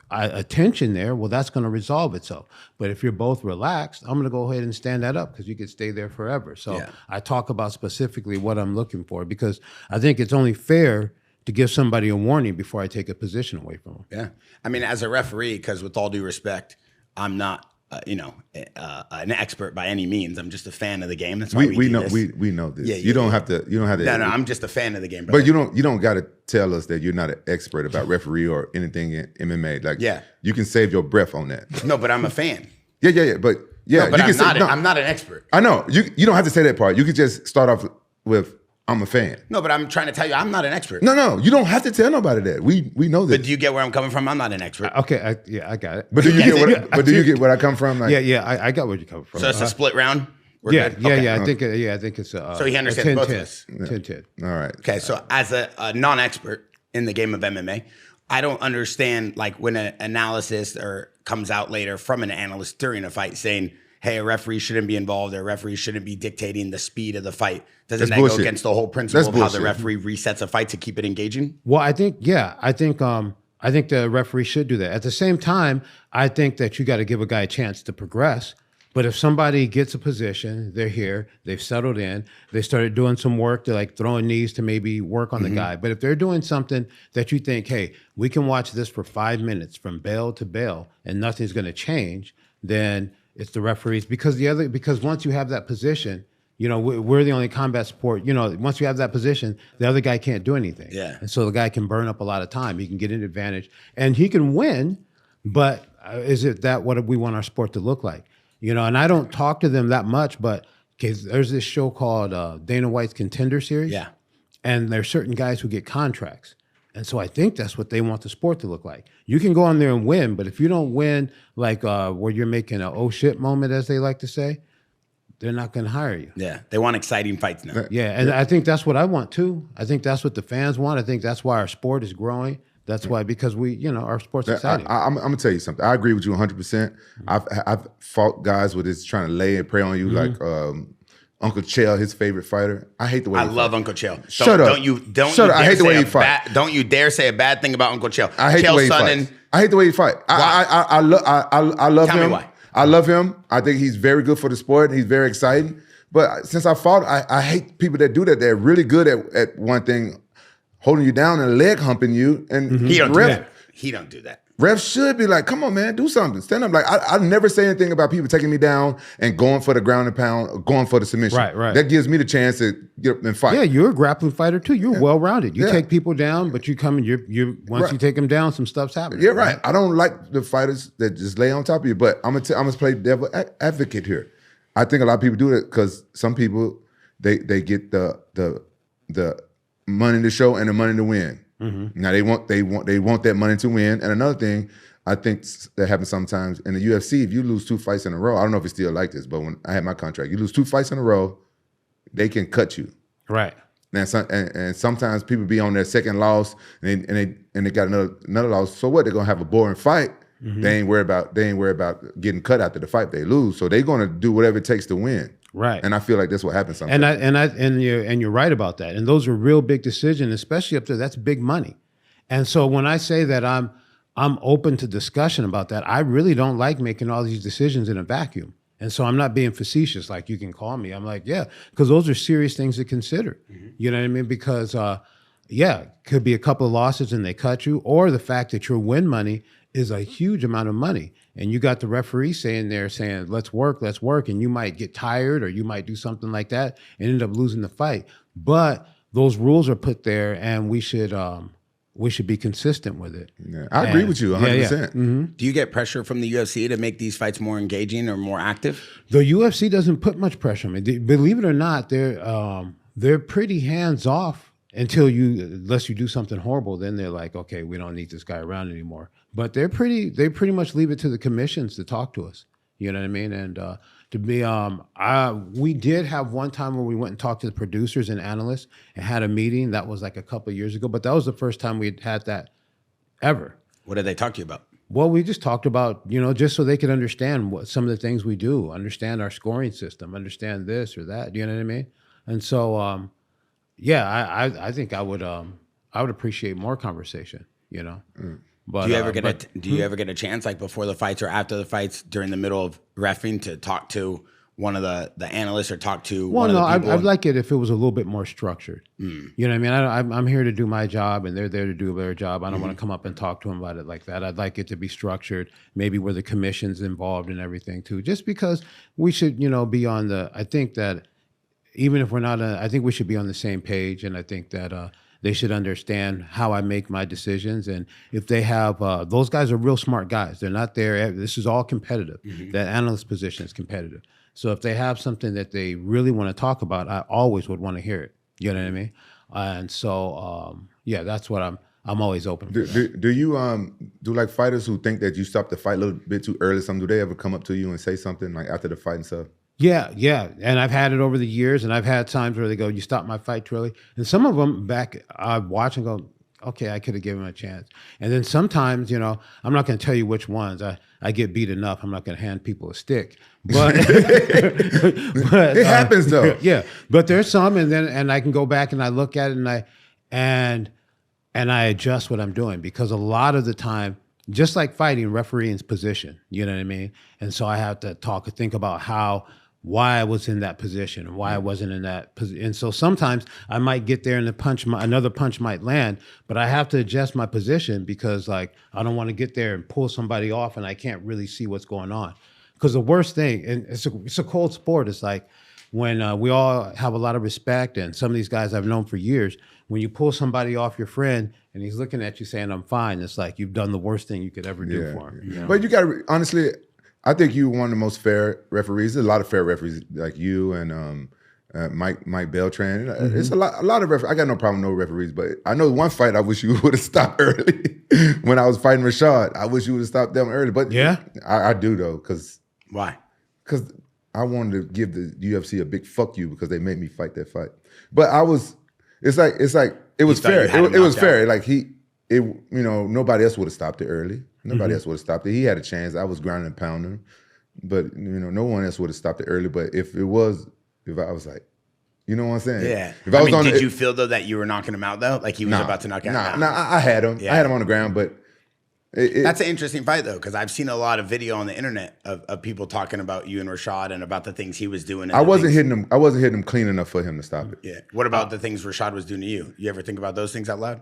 B: attention there, well, that's going to resolve itself. But if you're both relaxed, I'm going to go ahead and stand that up because you could stay there forever. So I talk about specifically what I'm looking for, because I think it's only fair to give somebody a warning before I take a position away from them.
A: Yeah. I mean, as a referee, because with all due respect, I'm not, an expert by any means. I'm just a fan of the game. That's why we
C: know
A: this.
C: we know this. You don't have to. No,
A: I'm just a fan of the game, brother.
C: But you don't got to tell us that you're not an expert about referee or anything in MMA. Like, you can save your breath on that.
A: No, but I'm a fan.
C: Yeah. But
A: no, but I'm not an expert.
C: I know. You don't have to say that part. You could just start off with, I'm a fan.
A: No, but I'm trying to tell you, I'm not an expert.
C: No, you don't have to tell nobody that. We know this.
A: But do you get where I'm coming from? I'm not an expert.
B: Okay, I got it.
C: But do you get where I come from? Like,
B: I got where you come from.
A: So it's a split round?
B: We're good? Okay. I think it's a
A: so he understands both of us.
B: 10-10.
C: All right.
A: Okay, so as a non-expert in the game of MMA, I don't understand, like, when an analysis or comes out later from an analyst during a fight saying, hey, a referee shouldn't be involved, or a referee shouldn't be dictating the speed of the fight. Doesn't that go against the whole principle of how the referee resets a fight to keep it engaging?
B: Well, I think the referee should do that. At the same time, I think that you got to give a guy a chance to progress. But if somebody gets a position, they're here, they've settled in, they started doing some work, they're like throwing knees to maybe work on the guy. But if they're doing something that you think, hey, we can watch this for 5 minutes from bell to bell and nothing's going to change, then it's the referees. Because once you have that position, we're the only combat sport. Once you have that position, the other guy can't do anything.
A: Yeah.
B: And so the guy can burn up a lot of time. He can get an advantage, and he can win. But is it that what we want our sport to look like? And I don't talk to them that much, but there's this show called Dana White's Contender Series.
A: Yeah.
B: And there's certain guys who get contracts. And so I think that's what they want the sport to look like. You can go on there and win, but if you don't win, like where you're making an oh shit moment, as they like to say, they're not going to hire you.
A: Yeah, they want exciting fights now.
B: Yeah, and I think that's what I want too. I think that's what the fans want. I think that's why our sport is growing. That's why, because our sport's exciting.
C: I'm gonna tell you something. I agree with you 100%. I've fought guys with this trying to lay and prey on you, like Uncle Chael, his favorite fighter. I hate the way
A: I love Uncle Chael.
C: Shut up.
A: Shut up.
C: I hate the way he fight.
A: Don't you dare say a bad thing about Uncle Chael.
C: I hate the way he fights. I hate the way he fight. I love him.
A: Tell me why.
C: I love him. I think he's very good for the sport. He's very exciting. But since I fought, I hate people that do that. They're really good at one thing, holding you down and leg humping you. And
A: He don't do that. He don't do that.
C: Refs should be like, come on, man, do something. Stand up. Like, I never say anything about people taking me down and going for the ground and pound or going for the submission.
B: Right.
C: That gives me the chance to get up and fight.
B: Yeah, you're a grappling fighter too. You're well-rounded. You take people down, but you come and you once you take them down, some stuff's happening.
C: Yeah, right. I don't like the fighters that just lay on top of you, but I'm gonna play devil advocate here. I think a lot of people do that because some people they get the money to show and the money to win. Mm-hmm. Now they want that money to win. And another thing I think that happens sometimes in the UFC, if you lose 2 fights in a row, I don't know if it's still like this, but when I had my contract, you lose 2 fights in a row, they can cut you.
B: Right.
C: And sometimes people be on their second loss and they got another loss. So what? They're gonna have a boring fight. Mm-hmm. They ain't worried about getting cut after the fight. They lose, so they're gonna do whatever it takes to win.
B: Right.
C: And I feel like that's what happens sometimes.
B: And you're right about that. And those are real big decisions, especially up there. That's big money. And so when I say that I'm open to discussion about that, I really don't like making all these decisions in a vacuum. And so I'm not being facetious, like you can call me. I'm like, yeah, because those are serious things to consider. Mm-hmm. You know what I mean? Because could be a couple of losses and they cut you, or the fact that your win money is a huge amount of money. And you got the referee saying, let's work. And you might get tired or you might do something like that and end up losing the fight. But those rules are put there and we should be consistent with it.
C: Yeah, I agree with you 100%.
B: Yeah. Mm-hmm.
A: Do you get pressure from the UFC to make these fights more engaging or more active?
B: The UFC doesn't put much pressure on me. Believe it or not, they're pretty hands off unless you do something horrible. Then they're like, okay, we don't need this guy around anymore. But they pretty much leave it to the commissions to talk to us. You know what I mean? And we did have one time where we went and talked to the producers and analysts and had a meeting. That was like a couple of years ago, but that was the first time we'd had that ever.
A: What did they talk to you about?
B: Well, we just talked about, just so they could understand what some of the things we do, understand our scoring system, understand this or that. You know what I mean? And so, I think I would appreciate more conversation. But
A: do you ever get a chance, like before the fights or after the fights, during the middle of reffing, to talk to one of the analysts or talk to one of the people?
B: I'd like it if it was a little bit more structured. Mm. You know what I mean? I'm here to do my job and they're there to do their job. I don't want to come up and talk to them about it like that. I'd like it to be structured, maybe where the commission's involved and everything too, just because we should, be on I think that even if we're not, I think we should be on the same page. And I think that, they should understand how I make my decisions. And if they have, those guys are real smart guys. They're not there. This is all competitive. Mm-hmm. That analyst position is competitive. So if they have something that they really want to talk about, I always would want to hear it. You know what I mean? And so, that's what I'm always open for.
C: Do you do like fighters who think that you stopped the fight a little bit too early? Do they ever come up to you and say something like after the fight and stuff?
B: Yeah. And I've had it over the years, and I've had times where they go, you stopped my fight too early. And some of them I watch and go, okay, I could have given him a chance. And then sometimes, I'm not going to tell you which ones. I get beat enough. I'm not going to hand people a stick. But,
C: it happens though.
B: Yeah. But there's some, and I can go back and I look at it and I adjust what I'm doing, because a lot of the time, just like fighting, refereeing's position, you know what I mean? And so I have to think about why I was in that position and why I wasn't in that position. And so sometimes I might get there and another punch might land, but I have to adjust my position because I don't want to get there and pull somebody off and I can't really see what's going on. Because the worst thing, and it's a cold sport, it's like when we all have a lot of respect, and some of these guys I've known for years, when you pull somebody off your friend and he's looking at you saying, I'm fine, it's like you've done the worst thing you could ever do for him.
C: Yeah. But you got to, honestly, I think you're one of the most fair referees. There's a lot of fair referees like you and Mike Beltran. It's a lot of referees. I got no problem with no referees, but I know one fight I wish you would have stopped early. When I was fighting Rashad, I wish you would have stopped them early. But
B: Yeah?
C: I do though, because
A: Why?
C: I wanted to give the UFC a big fuck you because they made me fight that fight. But it's like it was
A: thought you
C: fair.
A: had him
C: It was
A: knocked
C: fair.
A: out.
C: Like nobody else would have stopped it early. Nobody else would have stopped it. He had a chance. I was grounding and pounding him, but no one else would have stopped it early. But if I was like, you know what I'm saying?
A: Yeah.
C: If I was on,
A: did you feel though that you were knocking him out though? Like he was about to knock out?
C: Nah, I had him.
A: Yeah.
C: I had him on the ground, but
A: That's an interesting fight though, because I've seen a lot of video on the internet of people talking about you and Rashad and about the things he was doing.
C: I wasn't hitting him clean enough for him to stop it.
A: Yeah. What about the things Rashad was doing to you? You ever think about those things out loud?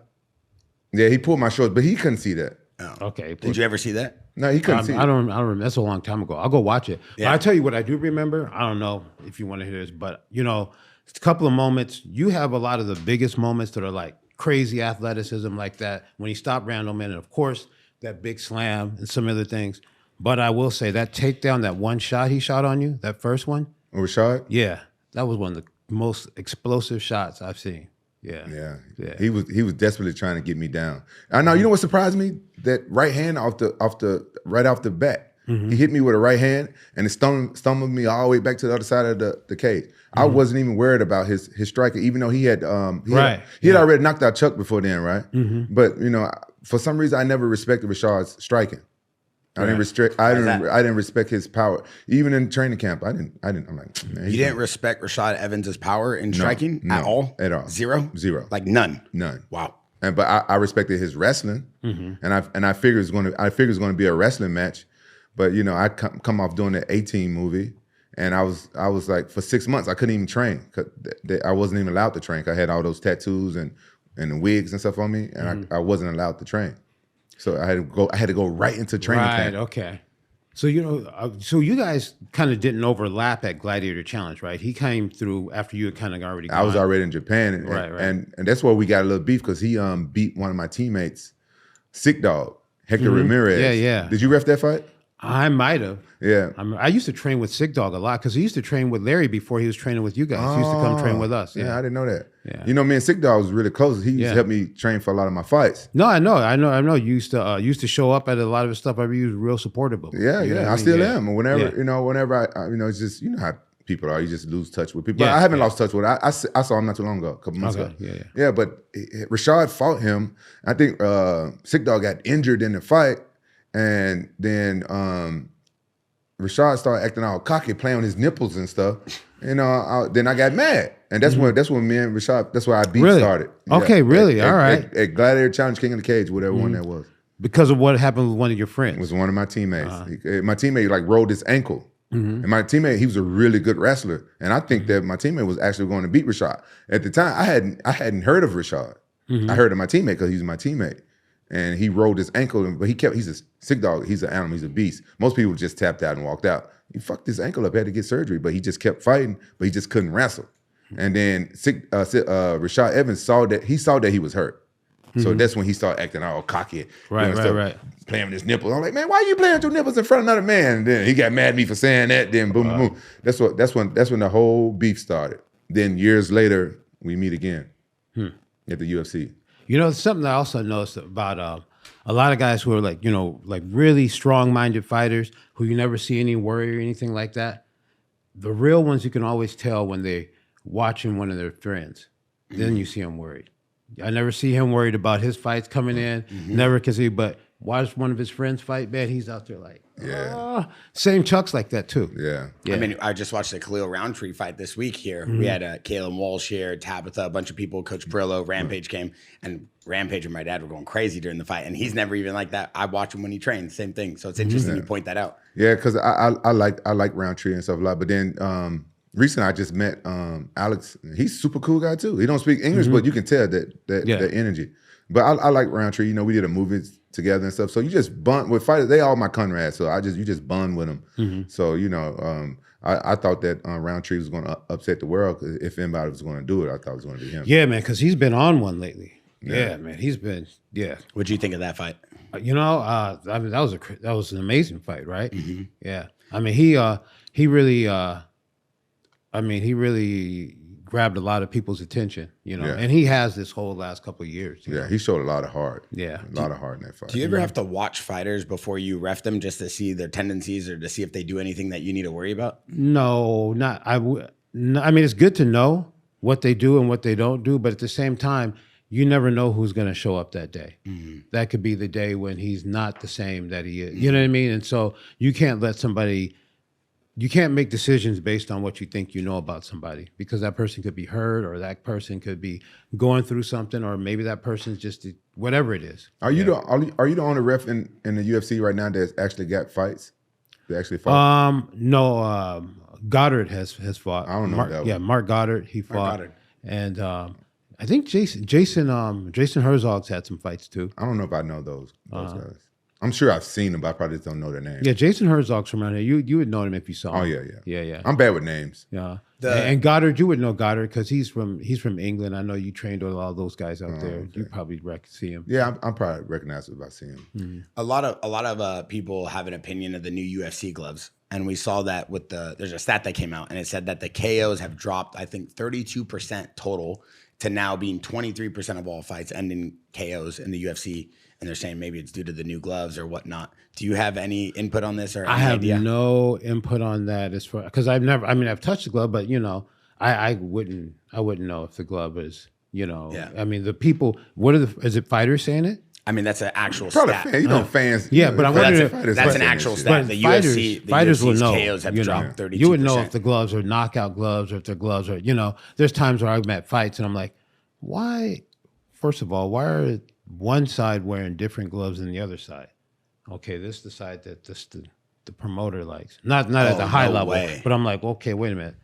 C: Yeah, he pulled my shorts, but he couldn't see that.
A: Oh.
B: Okay.
A: Did you ever see that?
C: No, he couldn't see.
B: I don't remember. That's a long time ago. I'll go watch it.
A: Yeah.
B: But I tell you what I do remember. I don't know if you want to hear this, but it's a couple of moments. You have a lot of the biggest moments that are like crazy athleticism like that. When he stopped Randleman, and of course that big slam and some other things. But I will say that takedown, that one shot he shot on you, that first one.
C: Rashad?
B: Yeah, that was one of the most explosive shots I've seen. Yeah.
C: Yeah. He was desperately trying to get me down. I know. You know what surprised me? That right hand right off the bat. He hit me with a right hand and it stumbled me all the way back to the other side of the cage. I wasn't even worried about his striker, even though he had already knocked out Chuck before then, right? But for some reason I never respected Rashad's striking. I didn't respect his power. Even in training camp, I didn't. I'm like, man,
A: You didn't respect Rashad Evans' power in striking at all?
C: At all.
A: Zero? Like none? Wow.
C: But I respected his wrestling, and I figured it's going to be a wrestling match. But I come off doing the 18 movie, and I was like, for 6 months I couldn't even train. 'Cause I wasn't even allowed to train. 'Cause I had all those tattoos and the wigs and stuff on me, and I wasn't allowed to train. So I had to go right into training camp.
B: Right. Okay. So so you guys kind of didn't overlap at Gladiator Challenge, right? He came through after you had kind of already gone.
C: I was already in Japan, and,
B: Right.
C: and that's where we got a little beef because he beat one of my teammates, Sick Dog, Hector Ramirez.
B: Yeah.
C: Did you ref that fight?
B: I might have.
C: Yeah.
B: I used to train with Sick Dog a lot because he used to train with Larry before he was training with you guys. He used to come train with us.
C: Yeah, I didn't know that.
B: Yeah.
C: Me and Sick Dog was really close. He used to help me train for a lot of my fights.
B: No, I know. You used to show up at a lot of his stuff. I mean, he was real supportive of it.
C: Yeah. I still am. Whenever it's just how people are. You just lose touch with people.
B: Yeah,
C: I haven't lost touch with it. I saw him not too long ago, a couple months ago.
B: Yeah.
C: But Rashad fought him. I think Sick Dog got injured in the fight, and then Rashad started acting all cocky, playing on his nipples and stuff. Then I got mad, and that's when me and Rashad. That's where our beef started.
B: Okay, really? All right.
C: At Gladiator Challenge, King of the Cage, whatever one that was.
B: Because of what happened with one of your friends.
C: It was one of my teammates. My teammate rolled his ankle, and my teammate, he was a really good wrestler, and I think that my teammate was actually going to beat Rashad. At the time, I hadn't heard of Rashad. I heard of my teammate because he's my teammate. And he rolled his ankle, but he's a Sick Dog. He's an animal. He's a beast. Most people just tapped out and walked out. He fucked his ankle up, had to get surgery, but he just kept fighting, but he just couldn't wrestle. And then Rashad Evans saw that he was hurt. So that's when he started acting all cocky.
B: Right.
C: Playing with his nipples. I'm like, man, why are you playing with your nipples in front of another man? And then he got mad at me for saying that. Then boom. That's when the whole beef started. Then years later, we meet again at the UFC.
B: Something I also noticed about a lot of guys who are like really strong-minded fighters who you never see any worry or anything like that. The real ones you can always tell when they're watching one of their friends. Then you see them worried. I never see him worried about his fights coming in. Never can see, but watch one of his friends fight, man, he's out there like, same Chuck's like that too.
C: Yeah.
A: I mean, I just watched the Khalil Roundtree fight this week here. We had Kalen Walsh here, Tabitha, a bunch of people, Coach Brillo, Rampage came, and Rampage and my dad were going crazy during the fight, and he's never even like that. I watch him when he trains, same thing. So it's interesting you point that out.
C: Yeah, because I like Roundtree and stuff a lot, but then recently I just met Alex. He's a super cool guy too. He don't speak English, but you can tell that energy. But I like Roundtree. We did a movie together and stuff. So you just bond with fighters. They all my comrades. So you just bond with them. So I thought that Roundtree was going to upset the world. If anybody was going to do it, I thought it was going to be him.
B: Yeah, man, because he's been on one lately. Yeah, man, he's been. Yeah.
A: What'd you think of that fight?
B: I mean, that was an amazing fight, right? Yeah. I mean, he really. grabbed a lot of people's attention, you know,
C: Yeah.
B: and he has this whole last couple of years. you
C: Yeah,
B: know.
C: he showed a lot of heart.
B: Yeah.
C: A lot of heart in that fight.
A: Do you ever have to watch fighters before you ref them just to see their tendencies or to see if they do anything that you need to worry about?
B: No, not I. No, I mean, it's good to know what they do and what they don't do, but at the same time, you never know who's going to show up that day. That could be the day when he's not the same that he is. You know what I mean? And so you can't let somebody. You can't make decisions based on what you think you know about somebody, because that person could be hurt, or that person could be going through something, or maybe that person's just whatever it is.
C: Are you the only ref in the UFC right now that's actually got fights? They actually fought?
B: No, Goddard has fought.
C: I don't know that one.
B: Yeah, Mark Goddard, he fought.
A: Goddard.
B: And I think Jason Herzog's had some fights too.
C: I don't know if I know those guys. I'm sure I've seen them, but I probably just don't know their names.
B: Yeah, Jason Herzog's from around here. You would know him if you saw him.
C: Oh yeah.
B: Yeah.
C: I'm bad with names.
B: Yeah. And Goddard, you would know Goddard because he's from England. I know you trained with all those guys out there.
C: Okay.
B: You probably see him.
C: Yeah, I'm probably recognize it if I see him.
A: A lot of people have an opinion of the new UFC gloves, and we saw that with there's a stat that came out, and it said that the KOs have dropped, I think 32% total, to now being 23% of all fights ending KOs in the UFC. And they're saying maybe it's due to the new gloves or whatnot. Do you have any input on this or any
B: I have
A: idea?
B: no input on that as far because I've touched the glove, but you know, I wouldn't know if the glove is, you know,
A: Yeah.
B: I mean the people. Is it fighters saying it?
A: I mean, that's an actual
C: Probably
A: stat.
C: fans. You know, fans.
B: Yeah, but I'm wondering if-
A: That's an actual stat. The UFC,
B: fighters will
A: UFC's
B: know.
A: KOs have
B: you
A: dropped
B: know.
A: 32%.
B: You would know if the gloves are knockout gloves or if the gloves are, you know, there's times where I'm at fights and I'm like, why? First of all, why are one side wearing different gloves than the other side? Okay, this is the side that the promoter likes. Not at the high
A: no
B: level,
A: way.
B: but I'm like, okay, wait a minute.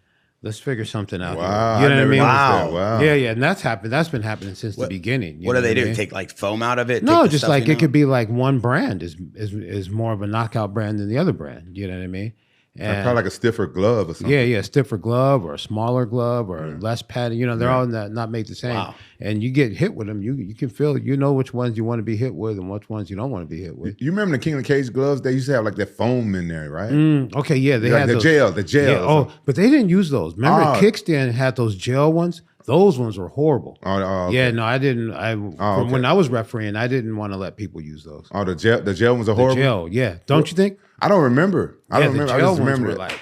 B: Let's figure something out.
C: Wow,
B: Here. You know what I mean?
C: Wow. Wow.
B: Yeah, and that's happened. That's been happening since the beginning.
A: What do they do?
B: I mean?
A: Take like foam out of it?
B: No,
A: Take the
B: just
A: stuff,
B: like
A: you
B: it
A: know?
B: could be like one brand is more of a knockout brand than the other brand. You know what I mean? And
C: Probably like a stiffer glove or something.
B: yeah, stiffer glove or a smaller glove or less padding. You know, they're all not made the same.
A: Wow.
B: And you get hit with them, you can feel, you know which ones you want to be hit with and which ones you don't want to be hit with.
C: You remember the King of the Cage gloves? They used to have like that foam in there, right?
B: Okay, yeah, they
C: Like
B: had
C: the
B: those.
C: gel.
B: Yeah,
C: or
B: but they didn't use those. Remember,
C: Oh.
B: Kickstand had those gel ones. Those ones were horrible.
C: okay.
B: Yeah, no, I didn't.
C: okay.
B: When I was refereeing, I didn't want to let people use those.
C: Oh, the gel ones are horrible.
B: Gel, yeah. Don't you think?
C: I don't remember. I
B: Yeah,
C: don't remember.
B: the
C: I
B: gel
C: just
B: ones
C: remember
B: were
C: that.
B: like.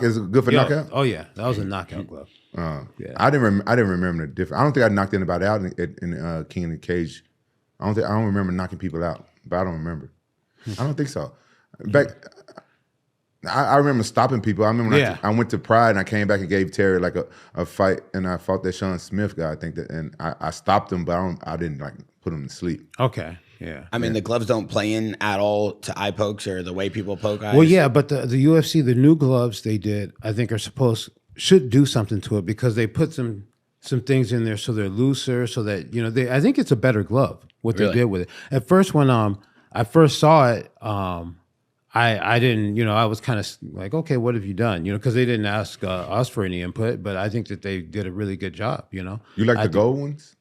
C: Is it good for knockout?
B: Oh yeah, that was a knockout glove.
C: Yeah.
B: Yeah.
C: I didn't remember the difference. I don't think I knocked anybody out in King of the Cage. I don't remember knocking people out, but I don't remember. I don't think so. Back, I remember stopping people. I remember when I went to Pride and I came back and gave Terry like a fight, and I fought that Sean Smith guy. I think that, and I stopped him, but I didn't like put him to sleep.
B: Okay, yeah.
A: I mean, the gloves don't play in at all to eye pokes or the way people poke eyes.
B: Well, yeah, but the UFC, the new gloves they did, I think should do something to it because they put some things in there so they're looser, so that I think it's a better glove what
A: Really?
B: they did with it. At first, when I first saw it, I didn't, I was kind of like, okay, what have you done? Because they didn't ask us for any input, but I think that they did a really good job.
C: You like the gold ones?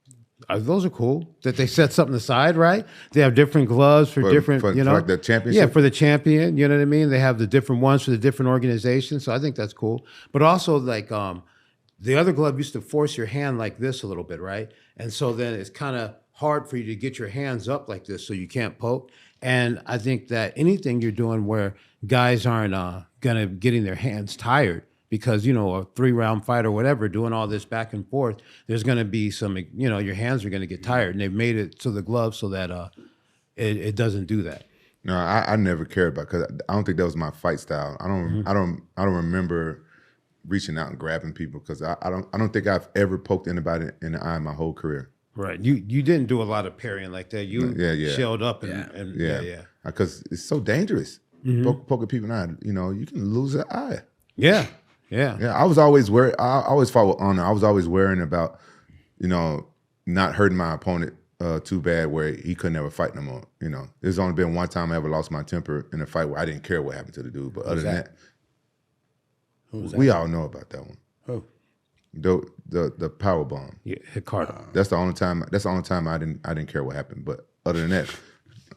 B: Those are cool. That they set something aside, right? They have different gloves for different,
C: for like the championship?
B: Yeah, for the champion. You know what I mean? They have the different ones for the different organizations. So I think that's cool. But also, like, the other glove used to force your hand like this a little bit, right? And so then it's kind of hard for you to get your hands up like this so you can't poke. And I think that anything you're doing where guys aren't getting their hands tired, because, a 3-round fight or whatever, doing all this back and forth, there's going to be some, your hands are going to get tired. And they've made it so the glove so that it doesn't do that.
C: No, I never cared about, because I don't think that was my fight style. I don't remember reaching out and grabbing people, because I don't think I've ever poked anybody in the eye in my whole career.
B: Right. You didn't do a lot of parrying like that. You shelled up and yeah.
C: Because it's so dangerous. Poking people in the eye, you can lose an eye.
B: Yeah.
C: I was always worried. I always fought with honor. I was always worrying about, not hurting my opponent too bad where he couldn't ever fight no more. There's only been one time I ever lost my temper in a fight where I didn't care what happened to the dude. But other than that, we all know about that one.
A: Who?
C: The power bomb.
B: Yeah, Ricardo.
C: That's the only time. That's the only time I didn't care what happened. But other than that,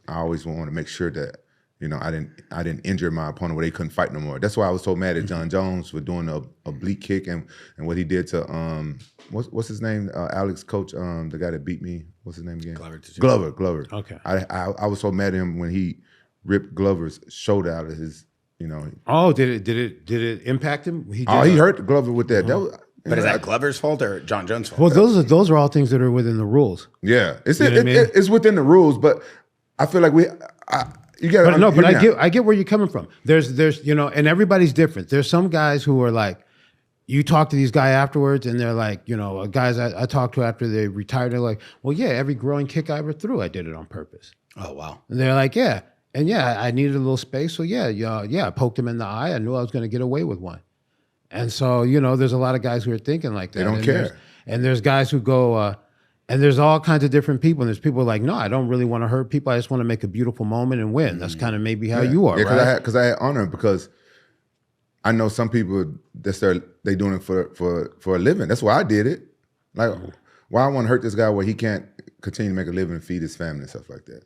C: I always want to make sure that I didn't injure my opponent where they couldn't fight no more. That's why I was so mad at John Jones for doing a oblique kick and what he did to what's his name? Alex coach, the guy that beat me. What's his name again? Glover.
B: Okay.
C: I was so mad at him when he ripped Glover's shoulder out of his.
B: Oh, did it impact him?
C: He hurt Glover with that. That was,
A: but is that Glover's fault or John Jones' fault?
B: Well, those are all things that are within the rules.
C: Yeah, it's within the rules, but I feel like you got.
B: But I get where you're coming from. There's and everybody's different. There's some guys who are like, you talk to these guys afterwards, and they're like, guys I talked to after they retired, they're like, well, yeah, every growing kick I ever threw, I did it on purpose.
A: Oh wow.
B: And they're like, yeah. And yeah, I needed a little space. So yeah, I poked him in the eye. I knew I was going to get away with one. And so, there's a lot of guys who are thinking like that.
C: They don't care.
B: There's guys who go, and there's all kinds of different people. And there's people like, no, I don't really want to hurt people. I just want to make a beautiful moment and win. That's kind of maybe how you are, right?
C: Because I had honor, because I know some people they doing it for a living. That's why I did it. Like, why I want to hurt this guy where he can't continue to make a living and feed his family and stuff like that.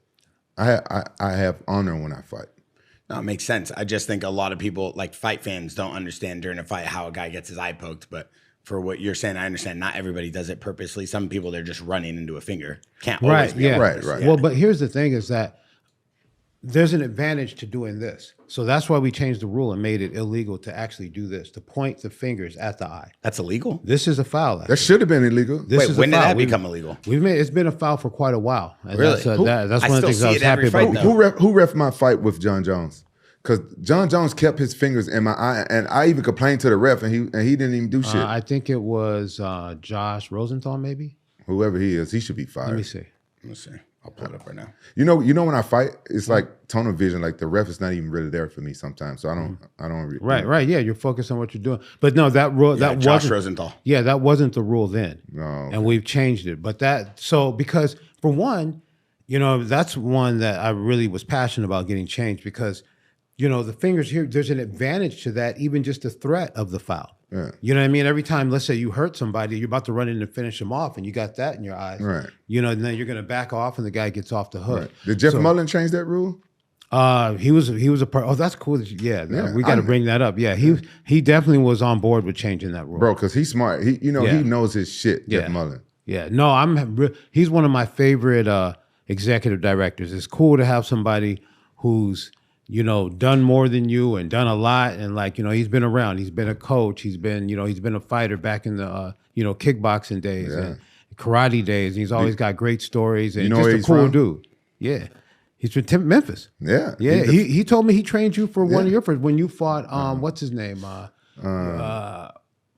C: I have honor when I fight.
A: No, it makes sense. I just think a lot of people, like fight fans, don't understand during a fight how a guy gets his eye poked. But for what you're saying, I understand not everybody does it purposely. Some people, they're just running into a finger. Can't always be
C: right.
B: Well, but here's the thing is that there's an advantage to doing this. So that's why we changed the rule and made it illegal to actually do this, to point the fingers at the eye.
A: That's illegal?
B: This is a foul.
C: That should have been illegal.
A: Wait, when did that become illegal?
B: It's been a foul for quite a while. And
A: really?
B: That's one of the things I was happy about.
C: Who ref my fight with John Jones? Because John Jones kept his fingers in my eye, and I even complained to the ref, and he didn't even do shit.
B: I think it was Josh Rosenthal, maybe.
C: Whoever he is, he should be fired.
B: Let me see.
A: Let me see. I'll pull it up right now.
C: You know when I fight, it's like tunnel vision. Like the ref is not even really there for me sometimes. So I don't.
B: Right. Yeah, you're focused on what you're doing. But no, that rule that
A: Josh
B: wasn't
A: Rosenthal.
B: Yeah, that wasn't the rule then.
C: No, okay.
B: And we've changed it. But because for one, that's one that I really was passionate about getting changed because, the fingers here, there's an advantage to that, even just the threat of the foul.
C: Yeah.
B: You know what I mean? Every time, let's say you hurt somebody, you're about to run in and finish them off, and you got that in your eyes.
C: Right.
B: And then you're going to back off, and the guy gets off the hook.
C: Right. Did Jeff Mullen change that rule?
B: He was a part. Oh, that's cool. Yeah, we got to bring that up. Yeah, he definitely was on board with changing that rule,
C: bro. Because he's smart. He knows his shit. Jeff Mullen.
B: Yeah. No, he's one of my favorite executive directors. It's cool to have somebody who's done more than you and done a lot, and he's been around. He's been a coach. He's been he's been a fighter back in the kickboxing days and karate days. He's always got great stories and just a cool dude. Yeah. He's from Memphis.
C: Yeah.
B: Yeah. He told me he trained you for one of your first when you fought what's his name?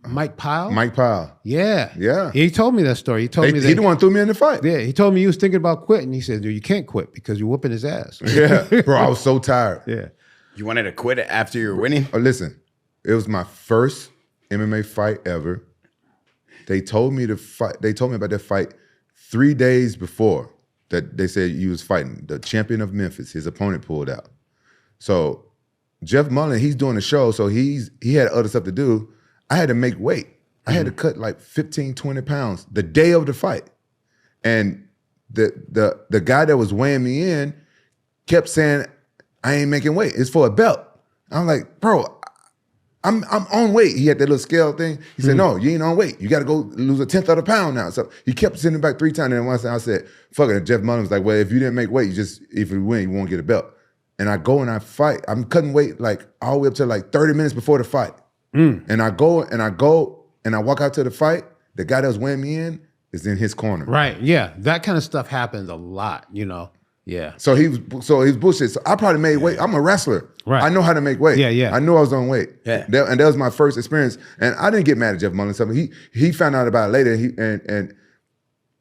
B: Mike Pyle?
C: Mike Pyle.
B: Yeah.
C: Yeah.
B: He told me that story. He told me that
C: he the one threw me in the fight.
B: Yeah. He told me he was thinking about quitting. He said, you can't quit because you're whooping his ass.
C: Yeah. Bro, I was so tired.
B: Yeah.
A: You wanted to quit it after you were winning?
C: Oh, listen, it was my first MMA fight ever. They told me about that fight 3 days before that they said you was fighting. The champion of Memphis, his opponent pulled out. So Jeff Mullen, he's doing the show, so he had other stuff to do. I had to make weight. I had to cut like 15, 20 pounds the day of the fight. And the guy that was weighing me in kept saying, I ain't making weight. It's for a belt. I'm like, bro, I'm on weight. He had that little scale thing. He said, no, you ain't on weight. You got to go lose a 1/10 of a pound now. So he kept sending back 3 times. And once I said, fuck it. And Jeff Mullen was like, well, if you didn't make weight, if you win, you won't get a belt. And I go and I fight. I'm cutting weight like all the way up to like 30 minutes before the fight. And I go and I walk out to the fight. The guy that was weighing me in is in his corner.
B: Right. Yeah. That kind of stuff happens a lot, Yeah.
C: So he was bullshit. So I probably made weight. I'm a wrestler.
B: Right.
C: I know how to make weight.
B: Yeah.
C: I knew I was on weight.
A: Yeah.
C: And that was my first experience. And I didn't get mad at Jeff Mullen. Something he found out about it later.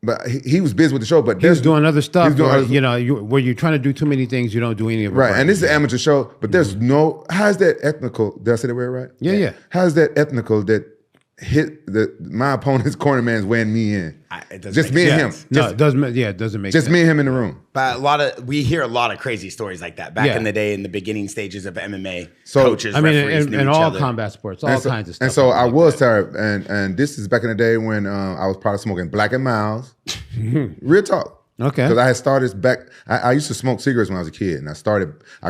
C: But he was busy with the show. But
B: he was doing other stuff. Where you're trying to do too many things, you don't do any of it.
C: Right. And this is an amateur show. But there's no. How's that ethnical? Did I say the word right?
B: Yeah.
C: How's that ethnical that hit my opponent's corner man's weighing me in?
A: It doesn't
C: just
A: make
C: me
A: sense.
C: and him.
B: No, it doesn't. Yeah, it doesn't make
C: just
B: sense.
C: me and him in the room.
A: But we hear a lot of crazy stories like that back in the day in the beginning stages of MMA.
C: So,
A: coaches,
B: I mean,
A: referees knew
B: in
A: each
B: all
A: other.
B: combat sports, all kinds of stuff.
C: And so I
B: like
C: was
B: that.
C: tired. And this is back in the day when I was probably smoking Black and Miles. Real talk.
B: Okay.
C: Because I had started back. I used to smoke cigarettes when I was a kid, and I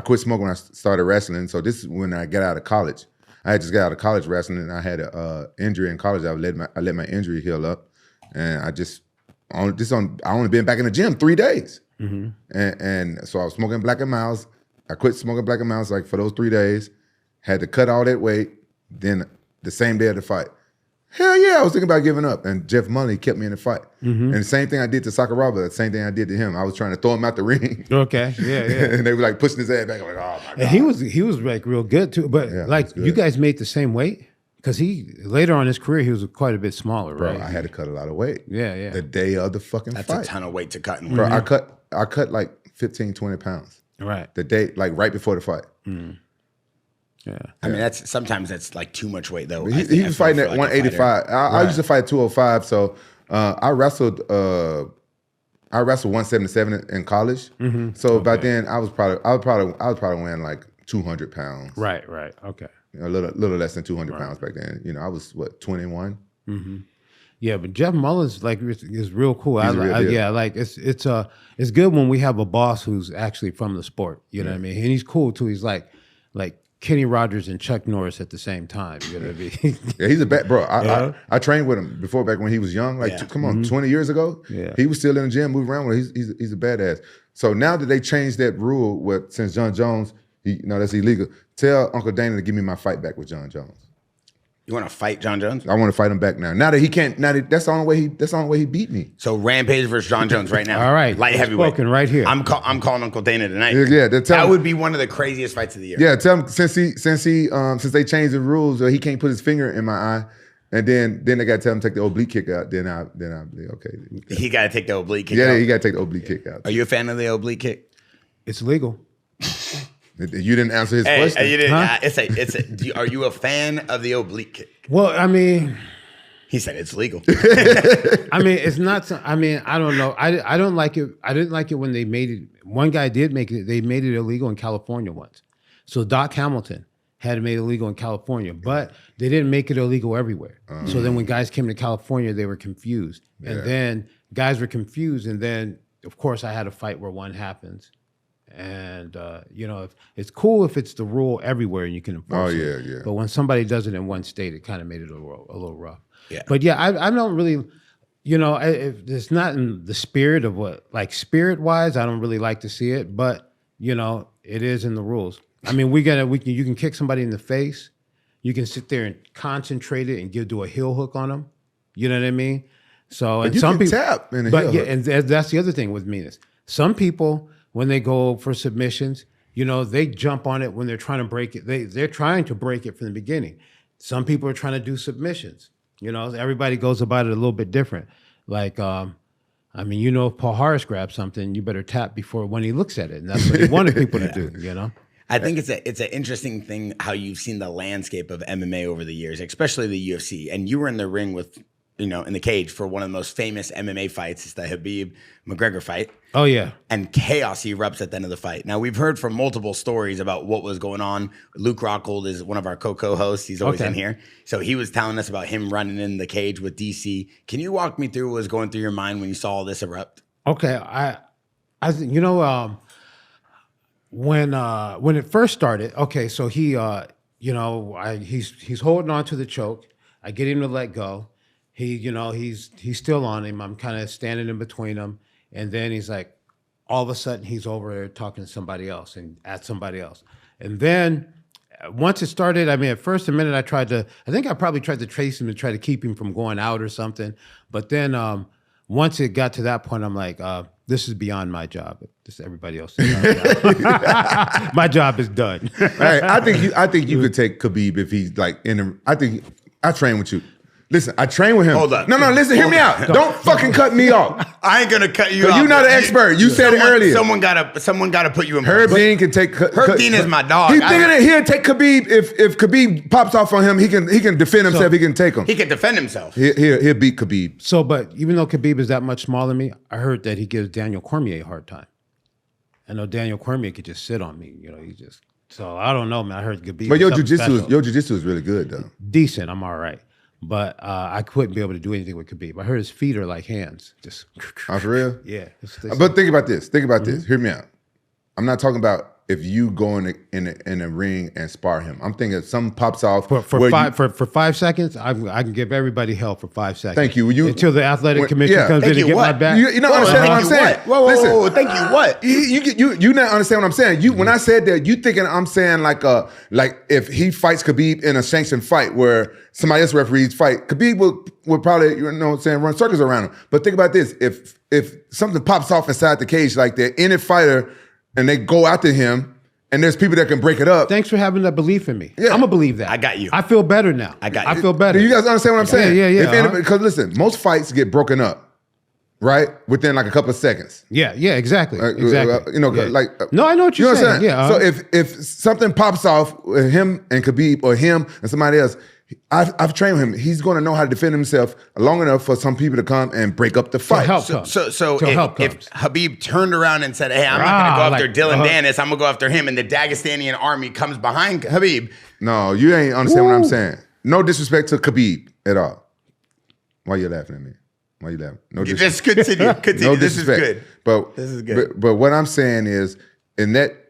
C: quit smoking when I started wrestling. So this is when I got out of college. I had just got out of college wrestling, and I had an injury in college. I let my injury heal up, and I only been back in the gym 3 days, and so I was smoking Black and Milds. I quit smoking Black and Milds like for those 3 days. Had to cut all that weight. Then the same day of the fight. Hell yeah, I was thinking about giving up. And Jeff Money kept me in the fight. And the same thing I did to Sakuraba, the same thing I did to him. I was trying to throw him out the ring.
B: Okay, yeah.
C: And they were like pushing his ass back. I'm like, oh my God.
B: And he was like real good too. But like you guys made the same weight? Because he later on in his career he was quite a bit smaller, right?
C: Bro, I had to cut a lot of weight.
B: Yeah.
C: The day of the fucking
A: That's
C: fight.
A: a ton of weight to cut.
C: Bro, I cut like 15, 20 pounds.
B: Right.
C: The day, like right before the fight.
B: Yeah.
A: I mean, sometimes that's like too much weight though.
C: He was fighting at 185. I used to fight 205. So I wrestled 177 in college. So by then I was probably weighing like 200 pounds.
B: Right. Okay.
C: A little less than 200 pounds back then. You know, I was 21.
B: Yeah, but Jeff Mullins is real cool.
C: He's a real deal.
B: Yeah, like it's good when we have a boss who's actually from the sport. You know what I mean? And he's cool too. He's like Kenny Rogers and Chuck Norris at the same time. You know what I mean?
C: Yeah, he's a bad bro. I trained with him before back when he was young. Like, come on, 20 years ago.
B: Yeah.
C: He was still in the gym, moving around with him. He's a badass. So now that they changed that rule, since John Jones, that's illegal. Tell Uncle Dana to give me my fight back with John Jones.
A: You want to fight John Jones?
C: I want to fight him back now. Now that he can't. That's the only way he beat me.
A: So Rampage versus John Jones right now.
B: All right,
A: light heavyweight.
B: spoken right here.
A: I'm calling Uncle Dana tonight.
C: Yeah,
A: that would be one of the craziest fights of the year.
C: Yeah, tell him since they changed the rules, he can't put his finger in my eye, and then they got to tell him to take the oblique kick out. Then I'll be okay.
A: He got to take the oblique kick out.
C: Yeah, he got to take the oblique kick out.
A: Are you a fan of the oblique kick?
B: It's legal.
C: You didn't answer his question.
A: You didn't.
B: Huh?
A: Are you a fan of the oblique kick?
B: Well, I mean,
A: he said it's legal.
B: I mean, it's not. I mean, I don't know. I don't like it. I didn't like it when they made it. One guy did make it. They made it illegal in California once. So Doc Hamilton had it made illegal in California, but they didn't make it illegal everywhere. So then when guys came to California, they were confused, and then guys were confused, and then of course I had a fight where one happens. And if it's cool if it's the rule everywhere and you can enforce it.
C: Yeah.
B: But when somebody does it in one state, it kind of made it a little rough.
A: Yeah.
B: But yeah, I don't really, it's not in the spirit of spirit wise. I don't really like to see it, but it is in the rules. I mean, you can kick somebody in the face. You can sit there and concentrate it and do a heel hook on them. You know what I mean? So and some people
C: tap in a heel hook.
B: and that's the other thing with meanness. Some people, when they go for submissions, they jump on it when they're trying to break it. They're trying to break it from the beginning. Some people are trying to do submissions. Everybody goes about it a little bit different. Like, if Paul Harris grabs something, you better tap before when he looks at it. And that's what he wanted people to do,
A: I think it's an interesting thing how you've seen the landscape of MMA over the years, especially the UFC. And you were in the ring with, in the cage for one of the most famous MMA fights. It's the Khabib McGregor fight.
B: Oh, yeah.
A: And chaos erupts at the end of the fight. Now, we've heard from multiple stories about what was going on. Luke Rockhold is one of our co-hosts. He's always in here. So he was telling us about him running in the cage with DC. Can you walk me through what was going through your mind when you saw all this erupt?
B: Okay. I think, when it first started, okay, so he, he's holding on to the choke. I get him to let go. He's still on him. I'm kind of standing in between them. And then he's like, all of a sudden he's over there talking to somebody else and at somebody else. And then once it started, at first a minute I probably tried to trace him and try to keep him from going out or something. But then once it got to that point, I'm like, this is beyond my job. This is everybody else's job. My job is done.
C: Right. I think you could take Khabib if he's like I train with you. Listen, I train with him.
A: Hold up.
C: No, listen, hear me out. Don't fucking cut me off.
A: I ain't gonna cut you off.
C: You're not an expert. You said it earlier.
A: Someone gotta put you in.
C: Herb Dean can take.
A: Herb Dean is my dog.
C: He's thinking that he'll take Khabib if Khabib pops off on him. He can defend himself. He can take him.
A: He can defend himself.
C: He'll beat Khabib.
B: So, but even though Khabib is that much smaller than me, I heard that he gives Daniel Cormier a hard time. I know Daniel Cormier could just sit on me. So I don't know, man. I heard Khabib.
C: But your jiu-jitsu is really good though.
B: Decent. I'm all right. but I couldn't be able to do anything with Khabib. I heard his feet are like hands. Just
C: Oh, for real?
B: yeah.
C: But think about this. Think about this. Hear me out. I'm not talking about if you go in a ring and spar him. I'm thinking if something pops off
B: for
C: where
B: 5 seconds, I can give everybody hell for 5 seconds.
C: Thank you.
B: Until the athletic commission
C: yeah.
B: comes
A: Thank
B: in and
A: you
B: get my
A: what?
B: back.
C: You don't understand what I'm saying.
A: Whoa,
C: Listen,
A: thank you what?
C: You not understand what I'm saying. You when I said that, you thinking I'm saying like if he fights Khabib in a sanctioned fight where somebody else referees fight, Khabib would probably run circles around him. But think about this: if something pops off inside the cage like that, any fighter, and they go after him. And there's people that can break it up.
B: Thanks for having that belief in me.
C: Yeah.
B: I'm gonna believe that.
A: I got you.
B: I feel better now.
A: I got you.
B: I feel better.
C: Do you guys understand what I'm saying?
B: Yeah.
C: Because listen, most fights get broken up, right? Within like a couple of seconds.
B: Yeah, exactly. Exactly.
C: No,
B: I know what you're saying. Yeah.
C: So if something pops off with him and Khabib or him and somebody else, I've trained him. He's going to know how to defend himself long enough for some people to come and break up the fight.
B: help comes.
A: So
B: help
A: if
B: comes.
A: Habib turned around and said, "Hey, I'm not going to go after Dylan Dennis. I'm going to go after him," and the Dagestanian army comes behind Habib.
C: No, you ain't understand what I'm saying. No disrespect to Khabib at all. Why you laughing at me? Why you laughing? No
A: Just
C: disrespect.
A: continue.
C: No
A: This is
C: disrespect.
A: good.
C: But
A: This is good.
C: But what I'm saying is, in that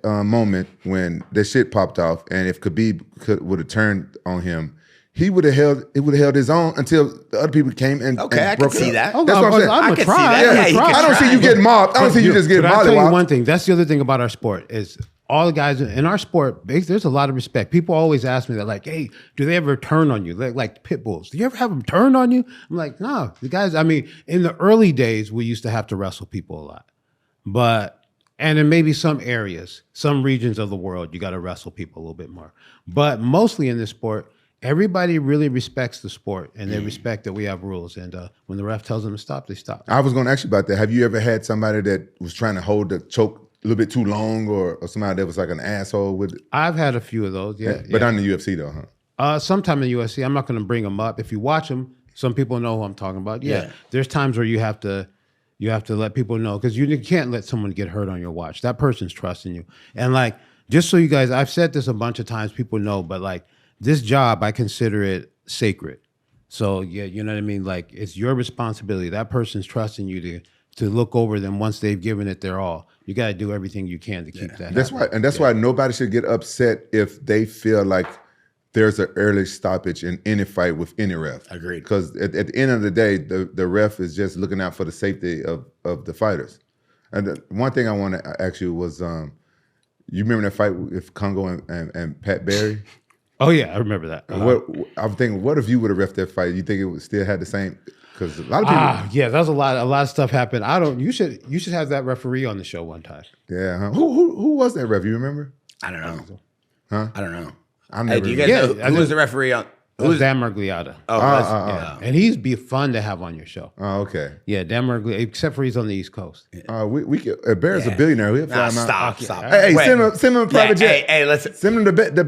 C: moment when the shit popped off, and if Khabib would have turned on him, he would have held his own until the other people came and
A: Okay, I
C: and
A: can
C: broke it
A: see
C: up.
A: that.
B: Oh,
C: That's what I'm saying.
B: I'm
A: I
B: gonna
A: can
B: try.
A: see that.
B: I'm
A: Yeah,
B: gonna
A: he
B: try.
A: can
C: I don't see you getting mobbed. I don't see you just getting
B: But I'll tell you
C: mollywopped.
B: one thing. That's the other thing about our sport is all the guys in our sport. There's a lot of respect. People always ask me that, like, "Hey, do they ever turn on you? Like pit bulls? Do you ever have them turn on you?" I'm like, "No, the guys." I mean, in the early days, we used to have to wrestle people a lot, and in maybe some areas, some regions of the world, you got to wrestle people a little bit more. But mostly in this sport, everybody really respects the sport, and they respect that we have rules. And when the ref tells them to stop, they stop.
C: I was going to ask you about that. Have you ever had somebody that was trying to hold the choke a little bit too long, or somebody that was like an asshole with it?
B: I've had a few of those, yeah.
C: But not in the UFC though, huh?
B: Sometime in the UFC, I'm not going to bring them up. If you watch them, some people know who I'm talking about. Yeah. There's times where you have to let people know, because you can't let someone get hurt on your watch. That person's trusting you. And like, just so you guys, I've said this a bunch of times, people know, but like this job, I consider it sacred. So yeah, you know what I mean? Like, it's your responsibility. That person's trusting you to look over them once they've given it their all. You got to do everything you can to keep that.
C: That's
B: happening.
C: why, and that's why nobody should get upset if they feel like there's an early stoppage in any fight with any ref.
A: Agreed.
C: Because at the end of the day, the ref is just looking out for the safety of the fighters. And one thing I want to ask you was, you remember that fight with Congo and Pat Barry?
B: Oh yeah, I remember that.
C: I'm thinking, what if you would have ref that fight? You think it would still had the same? Because a lot of people.
B: Yeah, that's a lot of stuff happened. You should have that referee on the show one time.
C: Yeah. Huh? Who was that ref? You remember?
A: I don't know.
C: Huh?
A: I don't know.
C: I'm
A: Hey,
C: never.
A: do you guys know who was the referee on?
B: Who's Dan Mergliotta?
A: Oh,
B: Yeah. And he'd be fun to have on your show.
C: Oh, okay.
B: Yeah, Dan Mergliotta, except for he's on the East Coast.
C: We could. Bear's a billionaire. We'll fly him out.
A: Stop.
C: Hey,
A: Wait.
C: send him a private jet.
A: Hey, listen.
C: Send him the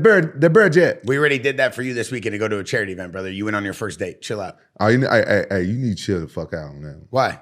C: bird jet.
A: We already did that for you this weekend to go to a charity event, brother. You went on your first date. Chill out.
C: Oh, you need to chill the fuck out on that.
A: Why?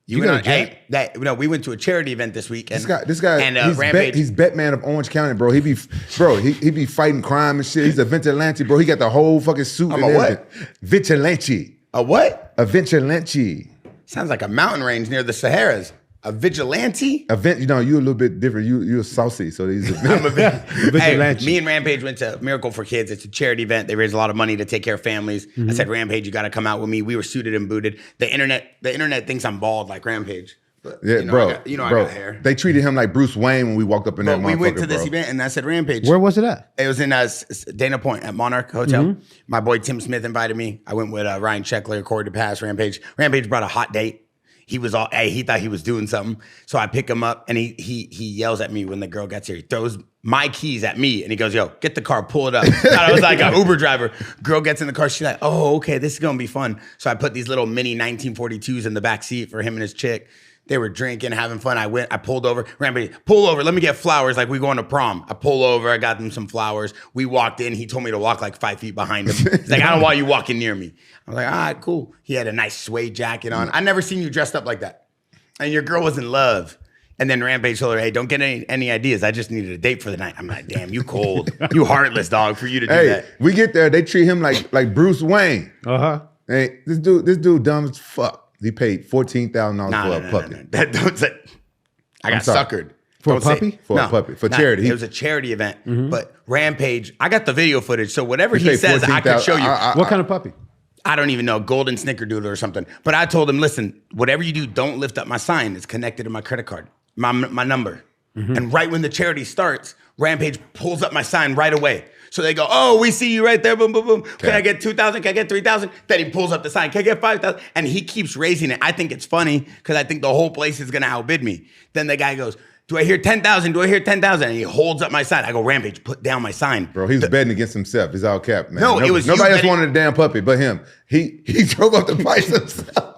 A: You
B: got
A: went
B: a
A: on,
B: jet?
A: we went to a charity event this week. And,
C: This guy,
A: and
C: he's
A: Rampage.
C: he's Batman of Orange County, bro. He be fighting crime and shit. He's a vigilante, bro. He got the whole fucking suit.
A: I'm
C: and
A: a what?
C: everything. Vigilante.
A: A what?
C: A vigilante.
A: Sounds like a mountain range near the Saharas. A vigilante?
C: You a little bit different. You're saucy, so he's
A: I'm a
B: Vigilante.
A: Hey, me and Rampage went to Miracle for Kids. It's a charity event. They raise a lot of money to take care of families. I said, Rampage, you got to come out with me. We were suited and booted. The internet thinks I'm bald like Rampage. But,
C: Yeah,
A: bro.
C: bro.
A: I
C: bro,
A: got hair.
C: They treated him like Bruce Wayne when we walked up in that
A: But we went
C: motherfucker,
A: to this
C: bro.
A: event and I said, Rampage.
B: Where was it at?
A: It was in Dana Point at Monarch Hotel. My boy Tim Smith invited me. I went with Ryan Sheckler, Corey DePass, Rampage. Rampage brought a hot date. He was he thought he was doing something. So I pick him up and he yells at me when the girl gets here. He throws my keys at me and he goes, yo, get the car, pull it up. I was like an Uber driver. Girl gets in the car. She's like, oh, okay, this is going to be fun. So I put these little mini 1942s in the back seat for him and his chick. They were drinking, having fun. I pulled over. Rampage, pull over. Let me get flowers like we going to prom. I pull over. I got them some flowers. We walked in. He told me to walk like 5 feet behind him. He's like, I don't want you walking near me. I was like, all right, cool. He had a nice suede jacket on. I never seen you dressed up like that. And your girl was in love. And then Rampage told her, hey, don't get any ideas. I just needed a date for the night. I'm like, damn, you cold. You heartless, dog, for you to do that.
C: We get there, they treat him like Bruce Wayne.
B: Uh-huh.
C: Hey, this dude dumb as fuck. He paid $14,000 for a puppy.
A: That don't say, I got suckered.
B: For a puppy?
C: For a puppy. For charity.
A: It was a charity event. But Rampage, I got the video footage. So whatever he says, I could show you.
B: What kind of puppy?
A: I don't even know, golden snickerdoodle or something. But I told him, listen, whatever you do, don't lift up my sign. It's connected to my credit card, my number. And right when the charity starts, Rampage pulls up my sign right away. So they go, oh, we see you right there, boom, boom, boom. Can I get 2,000? Can I get 3,000? Then he pulls up the sign, can I get 5,000? And he keeps raising it. I think it's funny because I think the whole place is gonna outbid me. Then the guy goes, do I hear 10,000? Do I hear 10,000? And he holds up my sign. I go, Rampage, put down my sign.
C: Bro, he was betting against himself. He's all capped, man.
A: No, it was
C: nobody else
A: betting.
C: wanted a damn puppy but him. He drove up the price himself.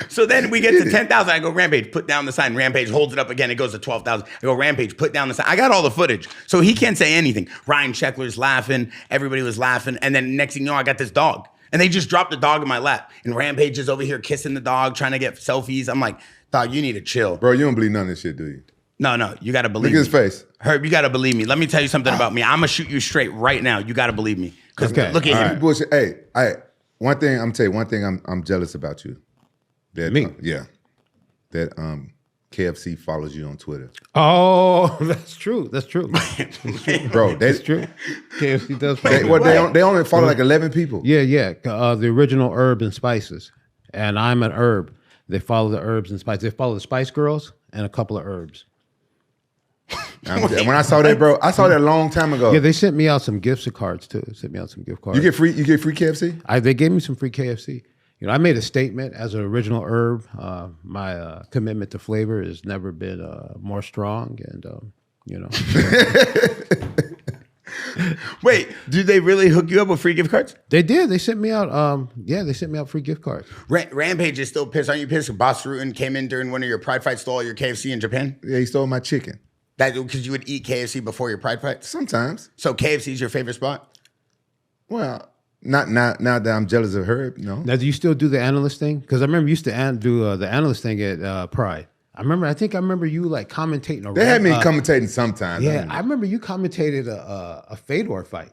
A: So then we get to 10,000. I go, Rampage, put down the sign. Rampage holds it up again. It goes to 12,000. I go, Rampage, put down the sign. I got all the footage. So he can't say anything. Ryan Sheckler's laughing. Everybody was laughing. And then next thing you know, I got this dog. And they just dropped the dog in my lap. And Rampage is over here kissing the dog, trying to get selfies. I'm like, dog, you need to chill.
C: Bro, you don't believe none of this shit, do you?
A: No, you got to believe
C: Look at his
A: me.
C: face.
A: Herb, you got to believe me. Let me tell you something about me. I'm going to shoot you straight right now. You got to believe me. Because look at him.
C: Bullshit. Hey, one thing, I'm going to tell you, one thing I'm jealous about you. That,
B: Me?
C: Yeah. That KFC follows you on Twitter.
B: Oh, that's true. That's true.
C: Bro,
B: That's true. KFC does.
C: They only follow like 11 people.
B: Yeah. The original Herb and Spices. And I'm an Herb. They follow the Herbs and Spices. They follow the Spice Girls and a couple of Herbs.
C: When I saw that, bro, I saw that a long time ago.
B: Yeah, they sent me out some gifts of cards too. Sent me out some gift cards.
C: You get free KFC?
B: They gave me some free KFC. You know, I made a statement as an original Herb. My commitment to flavor has never been more strong, and you know.
A: Wait, do they really hook you up with free gift cards?
B: They did. They sent me out. They sent me out free gift cards.
A: Rampage is still pissed. Aren't you pissed? Boss Rutan came in during one of your Pride fights, stole all your KFC in Japan.
C: Yeah, he stole my chicken.
A: That because you would eat KFC before your Pride fights.
C: Sometimes.
A: So KFC is your favorite spot?
C: Well, not that I'm jealous of her. No.
B: Now, do you still do the analyst thing? Because I remember you used to do the analyst thing at Pride. I think I remember you like commentating.
C: They had me commentating sometimes.
B: Yeah, I remember you commentated a Fedor fight.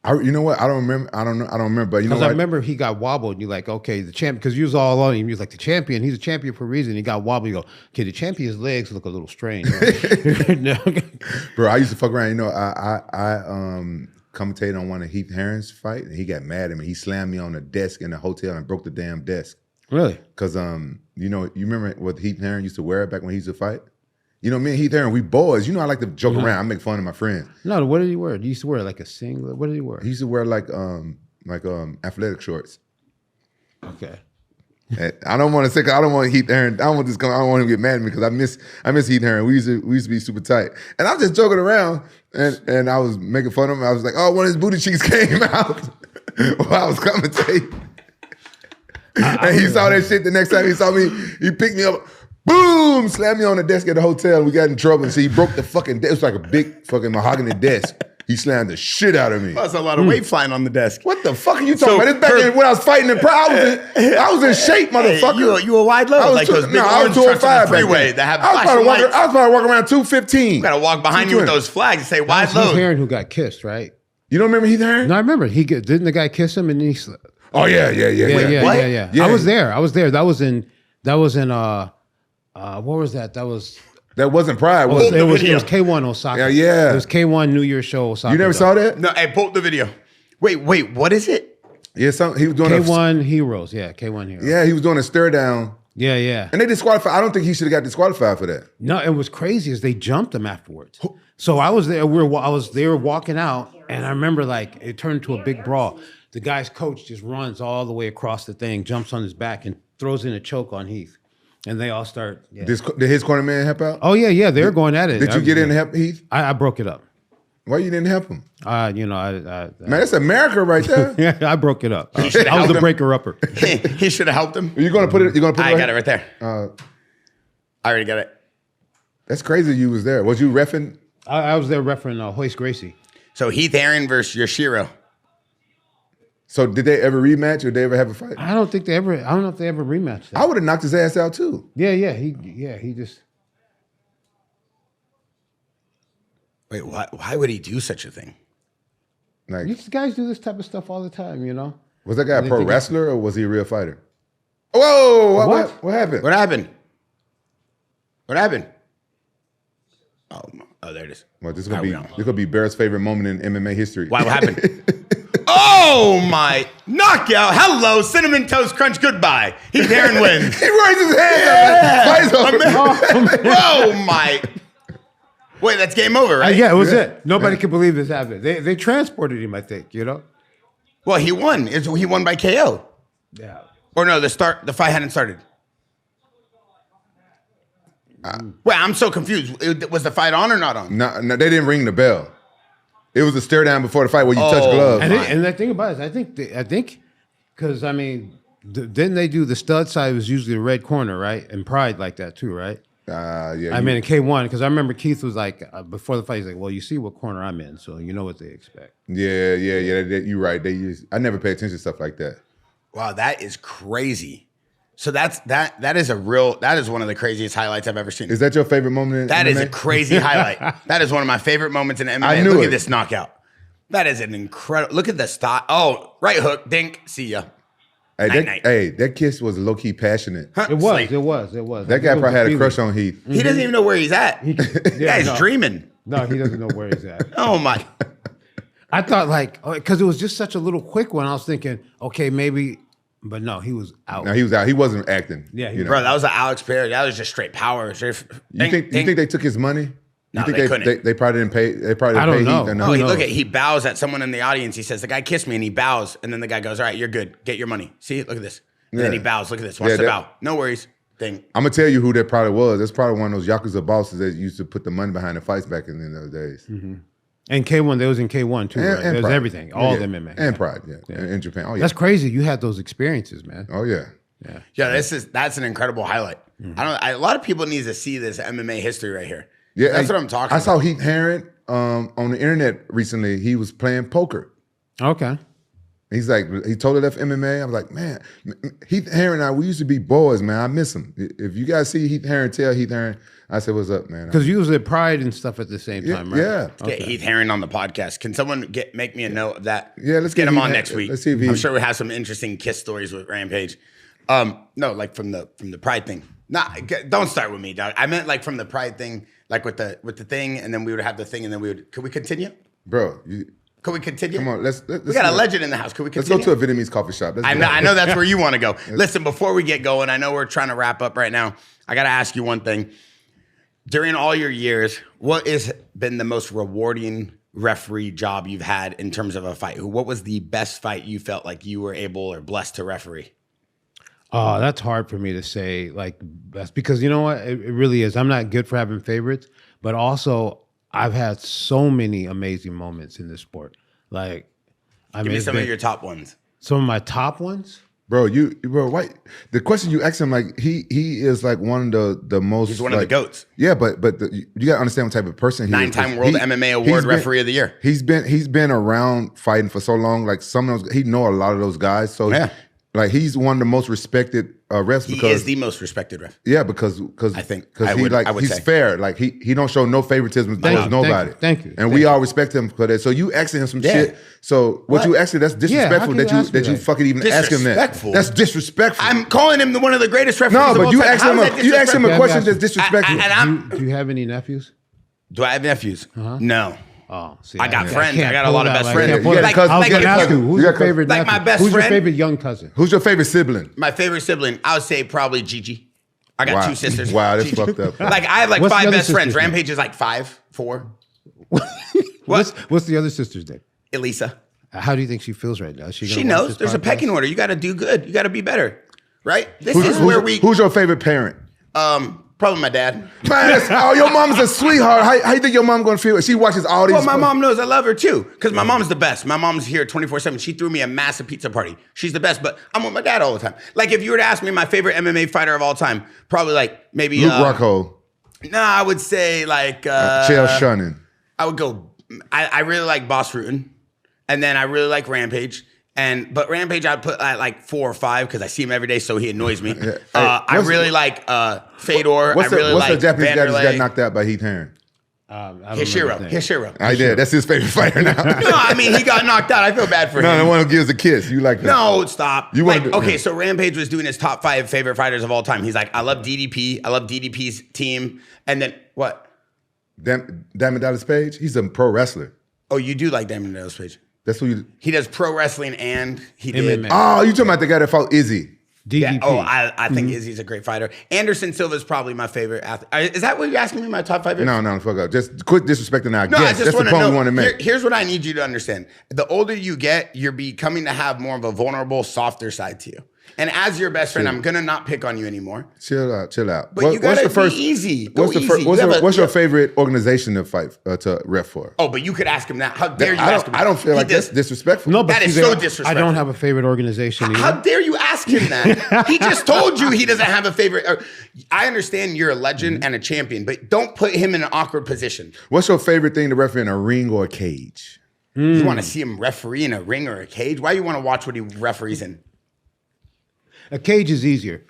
C: You know what? I don't remember. I don't remember. But you know
B: Because
C: what?
B: I remember he got wobbled. And you're like, okay, the champ. Because you was all on him. You was like the champion. He's a champion for a reason. He got wobbled. You go, okay, the champion's legs look a little strange. No.
C: Bro, I used to fuck around. You know, I commentated on one of Heath Herring's fight, and he got mad at me. He slammed me on the desk in the hotel and broke the damn desk.
B: Really?
C: Because you know, you remember what Heath Herring used to wear back when he used to fight? You know, me and Heath Herring, we boys. You know, I like to joke around. I make fun of my friends.
B: No, what did he wear? He used to wear like a singlet. What did he wear?
C: He used to wear like athletic shorts.
B: Okay.
C: I don't want to say, 'cause I don't want Heath Herring. I don't want him to get mad at me because I miss Heath Herring. We used to be super tight, and I was just joking around, and I was making fun of him. I was like, oh, one of his booty cheeks came out while I was commentating, and he saw that shit. The next time he saw me, he picked me up, boom, slammed me on the desk at the hotel. We got in trouble, and so he broke the fucking desk. It was like a big fucking mahogany desk. He slammed the shit out of me.
A: That's a lot of weight flying on the desk.
C: What the fuck are you talking about? This back when I was fighting in Pride. I was in shape, motherfucker.
A: You a wide load.
C: I was
A: like those big
C: I was
A: orange trucks on
C: 205
A: the freeway that have
C: I was
A: flashing lights.
C: probably walking around 215.
A: You gotta walk behind you with those flags and say wide
B: Heath
A: load.
B: Herring who got kissed, right?
C: You don't remember Heath Herring?
B: No, I remember. Didn't the guy kiss him and then he
C: Oh yeah.
B: Yeah. I was there. That was in what was that?
C: That wasn't Pride,
B: It
C: was it?
B: was K1 Osaka.
C: Yeah.
B: It was K1 New Year's show Osaka.
C: You never saw that?
A: No, hey, pull up the video. Wait, what is it?
C: Yeah, he was doing
B: K1 Heroes. Yeah, K1 Heroes.
C: Yeah, he was doing a stare down.
B: Yeah.
C: And they disqualified. I don't think he should have got disqualified for that.
B: No, it was crazy is they jumped him afterwards. So I was there. I was there walking out, and I remember like it turned into a big brawl. The guy's coach just runs all the way across the thing, jumps on his back, and throws in a choke on Heath. And they all start. Yeah.
C: Did his corner man help out?
B: Oh yeah, they were going at it.
C: Did you get in to help Heath?
B: I broke it up.
C: Why you didn't help him?
B: Man,
C: that's America right there.
B: yeah, I broke it up. I was
A: helped
B: the
A: him.
B: breaker-upper.
A: He should have helped him.
C: You're gonna put it. You're gonna put it.
A: I got it right there.
C: I
A: already got it.
C: That's crazy. You was there. Was you reffing?
B: I was there refereeing Hoist Gracie.
A: So Heath Herring versus Yoshiro.
C: So did they ever rematch or did they ever have a fight?
B: I don't know if they ever rematched that.
C: I would have knocked his ass out too.
B: Yeah, he just.
A: Wait, why would he do such a thing?
C: Like,
B: These guys do this type of stuff all the time, you know.
C: was that guy a pro wrestler or was he a real fighter? Whoa! What happened?
A: What happened? What happened? Oh, there it is.
C: Well, this is gonna be Bear's favorite moment in MMA history.
A: Why? What happened? Oh my knockout! Hello, Cinnamon Toast Crunch. Goodbye. Heath Herring wins.
C: He raised his hand up.
A: Whoa, my! Wait, that's game over, right?
B: Yeah, it was it. Nobody could believe this happened. They transported him, I think. You know.
A: Well, he won. He won by KO.
B: Yeah.
A: Or no, the fight hadn't started. Wait, I'm so confused. Was the fight on or not on?
C: No, they didn't ring the bell. It was a stare down before the fight where you touch gloves.
B: And the thing about it is, I think, because I mean, didn't they do the stud side was usually the red corner, right? And Pride like that too, right?
C: Yeah.
B: I mean, in K1, because I remember Keith was like, before the fight, he's like, well, you see what corner I'm in, so you know what they expect.
C: Yeah. You're right. I never pay attention to stuff like that.
A: Wow, that is crazy. So that is one of the craziest highlights I've ever seen.
C: Is that your favorite moment in
A: That
C: MMA?
A: is a crazy highlight. That is one of my favorite moments in MMA.
C: I knew
A: Look
C: it.
A: at this knockout. That is an incredible. Look at the style. Oh, right hook, dink, see ya.
C: Hey, that kiss was low key passionate.
B: It was.
C: That guy probably had a crush on Heath.
A: He doesn't even know where he's at. The guy's dreaming.
B: No, he doesn't know where he's at.
A: Oh my!
B: I thought because it was just such a little quick one. I was thinking, okay, maybe, but no, he was out.
C: No, he was out. He wasn't acting.
B: Yeah,
A: Bro, that was an Alex Perry. That was just straight power.
C: You think they took his money?
A: No,
C: you think
A: they couldn't.
C: They probably didn't pay. They probably didn't pay
B: know.
C: Heath or
A: No,
C: no.
A: look at he bows at someone in the audience. He says, "The guy kissed me," and he bows, and then the guy goes, "All right, you're good. Get your money." See, look at this. And then he bows. Look at this. Watch the bow. No worries. Thing.
C: I'm gonna tell you who that probably was. That's probably one of those Yakuza bosses that used to put the money behind the fights back in those days.
B: Mm-hmm. And K1, there was in K1 too, right? There was
C: Pride.
B: everything, all the MMA.
C: And Pride, in Japan. Oh, yeah.
B: That's crazy. You had those experiences, man.
C: Oh, yeah.
A: Yeah, that's an incredible highlight. A lot of people need to see this MMA history right here.
C: Yeah,
A: that's what I'm talking about.
C: I saw Heath Herring on the internet recently. He was playing poker.
B: Okay.
C: He's like, he totally left MMA. I was like, man, Heath Herring and I, we used to be boys, man. I miss him. If you guys see Heath Herring, tell Heath Herring. I said, what's up, man?
B: Because you was at Pride and stuff at the same time, right?
C: Yeah.
A: Get Heath Herring on the podcast. Can someone make me a note of that?
C: Yeah, let's
A: get him
C: Heath
A: on next week.
C: Let's see if
A: I'm sure we have some interesting kiss stories with Rampage. No, like from the Pride thing. Nah, don't start with me, dog. I meant like from the Pride thing, like with the thing, and then we would have the thing, and then we would. Could we continue?
C: Bro,
A: Could we continue?
C: come on. Let's
A: we got a legend in the house. Could we continue?
C: Let's go to a Vietnamese coffee shop.
A: I know that's where you want to go. Listen, before we get going, I know we're trying to wrap up right now. I got to ask you one thing. During all your years, what has been the most rewarding referee job you've had in terms of a fight? What was the best fight you felt like you were able or blessed to referee?
B: Oh, that's hard for me to say. Like, that's because you know what? It really is. I'm not good for having favorites, but also I've had so many amazing moments in this sport. Like,
A: Give me some of your top ones.
B: Some of my top ones.
C: Bro, why? The question you asked him, like he is like one of the most.
A: He's one of the GOATs.
C: Yeah, but you got to understand what type of person he is.
A: 9-time world MMA award referee of the year.
C: He's been around fighting for so long. Like some of those, he know a lot of those guys. So
A: Yeah.
C: like he's one of the most respected refs.
A: He
C: because
A: is the most respected ref.
C: yeah, because
A: I think
C: because he's
A: say.
C: fair. Like he don't show no favoritism towards nobody.
B: Thank you.
C: And we all respect him for that. So you asking him some shit. So what you asking? That's disrespectful
B: how can you
C: that you fucking even ask him that.
A: Disrespectful?
C: That's disrespectful.
A: I'm calling him one of the greatest referees
C: No,
A: of
C: but
A: all
C: you
A: time.
C: asked
A: How
C: him
A: is that
C: you asked him a
A: disrespectful?
C: question that's disrespectful.
B: Do you have any nephews?
A: Do I have nephews? No.
B: Oh, see,
A: I got friends.
B: can't
A: I got a
B: pull
A: lot of
B: that,
A: best
B: like,
A: friends.
B: can't pull
C: You
B: that.
C: got cousins.
B: I was
C: You
B: going to
C: got
B: ask you,
C: cousins.
B: who's
C: You
B: your
C: got
B: favorite
A: like
B: nephew?
A: my best
B: Who's your
A: friend?
B: favorite young cousin?
C: Who's your favorite sibling?
A: My favorite sibling, I would say probably Gigi. I got two sisters.
C: Wow, that's
A: Gigi.
C: fucked up.
A: Like I have like
B: What's the
A: 5
B: other
A: best friends.
B: sister's name?
A: Rampage is like 5, 4.
B: What's the other sister's name?
A: Elisa.
B: How do you think she feels right now? Is
A: She
B: gonna watch
A: knows
B: this
A: there's a
B: podcast?
A: pecking order. You got to do good. You got to be better. Right? This is where we.
C: Who's your favorite parent?
A: Probably my dad.
C: Man, your mom's a sweetheart. How you think your mom gonna feel? She watches all these.
A: Well, my mom knows I love her too, because my mom's the best. My mom's here 24/7. She threw me a massive pizza party. She's the best, but I'm with my dad all the time. Like if you were to ask me my favorite MMA fighter of all time, probably like maybe
C: Luke Rockhold,
A: No, I would say like
C: Chael Sonnen.
A: I would go. I really like Boss Rutan, and then I really like Rampage, But Rampage, I'd put at like 4 or 5 because I see him every day, so he annoys me.
C: Hey,
A: I really like Fedor.
C: What's
A: I really
C: the
A: like
C: Japanese guy that just got
A: Vanderlei.
C: knocked out by Heath Herring?
A: Hishiro.
C: I did. That's his favorite fighter now.
A: No, I mean, he got knocked out. I feel bad for him.
C: No, the one who gives a kiss. You like that?
A: No, stop.
C: You
A: like,
C: wanted to-
A: okay, so Rampage was doing his top 5 favorite fighters of all time. He's like, I love DDP. I love DDP's team. And then what?
C: Diamond Dallas Page? He's a pro wrestler.
A: Oh, you do like Diamond Dallas Page.
C: That's who you...
A: He does pro wrestling and he did.
B: MMA.
C: Oh, you talking about the guy that fought Izzy?
B: DDP.
A: Yeah. Oh, I think Izzy's a great fighter. Anderson Silva is probably my favorite athlete. Is that what you're asking me? My top 5?
C: No, fuck up. Just quit disrespecting our
A: No, I
C: guests.
A: just
C: That's
A: want
C: the
A: to
C: point
A: know.
C: we want to make.
A: Here's what I need you to understand. The older you get, you're becoming to have more of a vulnerable, softer side to you. And as your best friend, I'm gonna not pick on you anymore.
C: Chill out.
A: But you gotta be easy. Go
C: What's
A: easy.
C: What's your favorite organization to fight to ref for?
A: Oh, but you could ask him that. How dare you ask him that?
C: I don't feel
A: He
C: like that's
A: does-
C: disrespectful.
B: No, but
A: That is
B: see,
A: so
B: I
A: disrespectful.
B: don't have a favorite organization
A: How
B: either.
A: dare you ask him that? He just told you he doesn't have a favorite. I understand you're a legend and a champion, but don't put him in an awkward position.
C: What's your favorite thing to referee in a ring or a cage?
A: You want to see him referee in a ring or a cage? Why you want to watch what he referees in?
B: A cage is easier.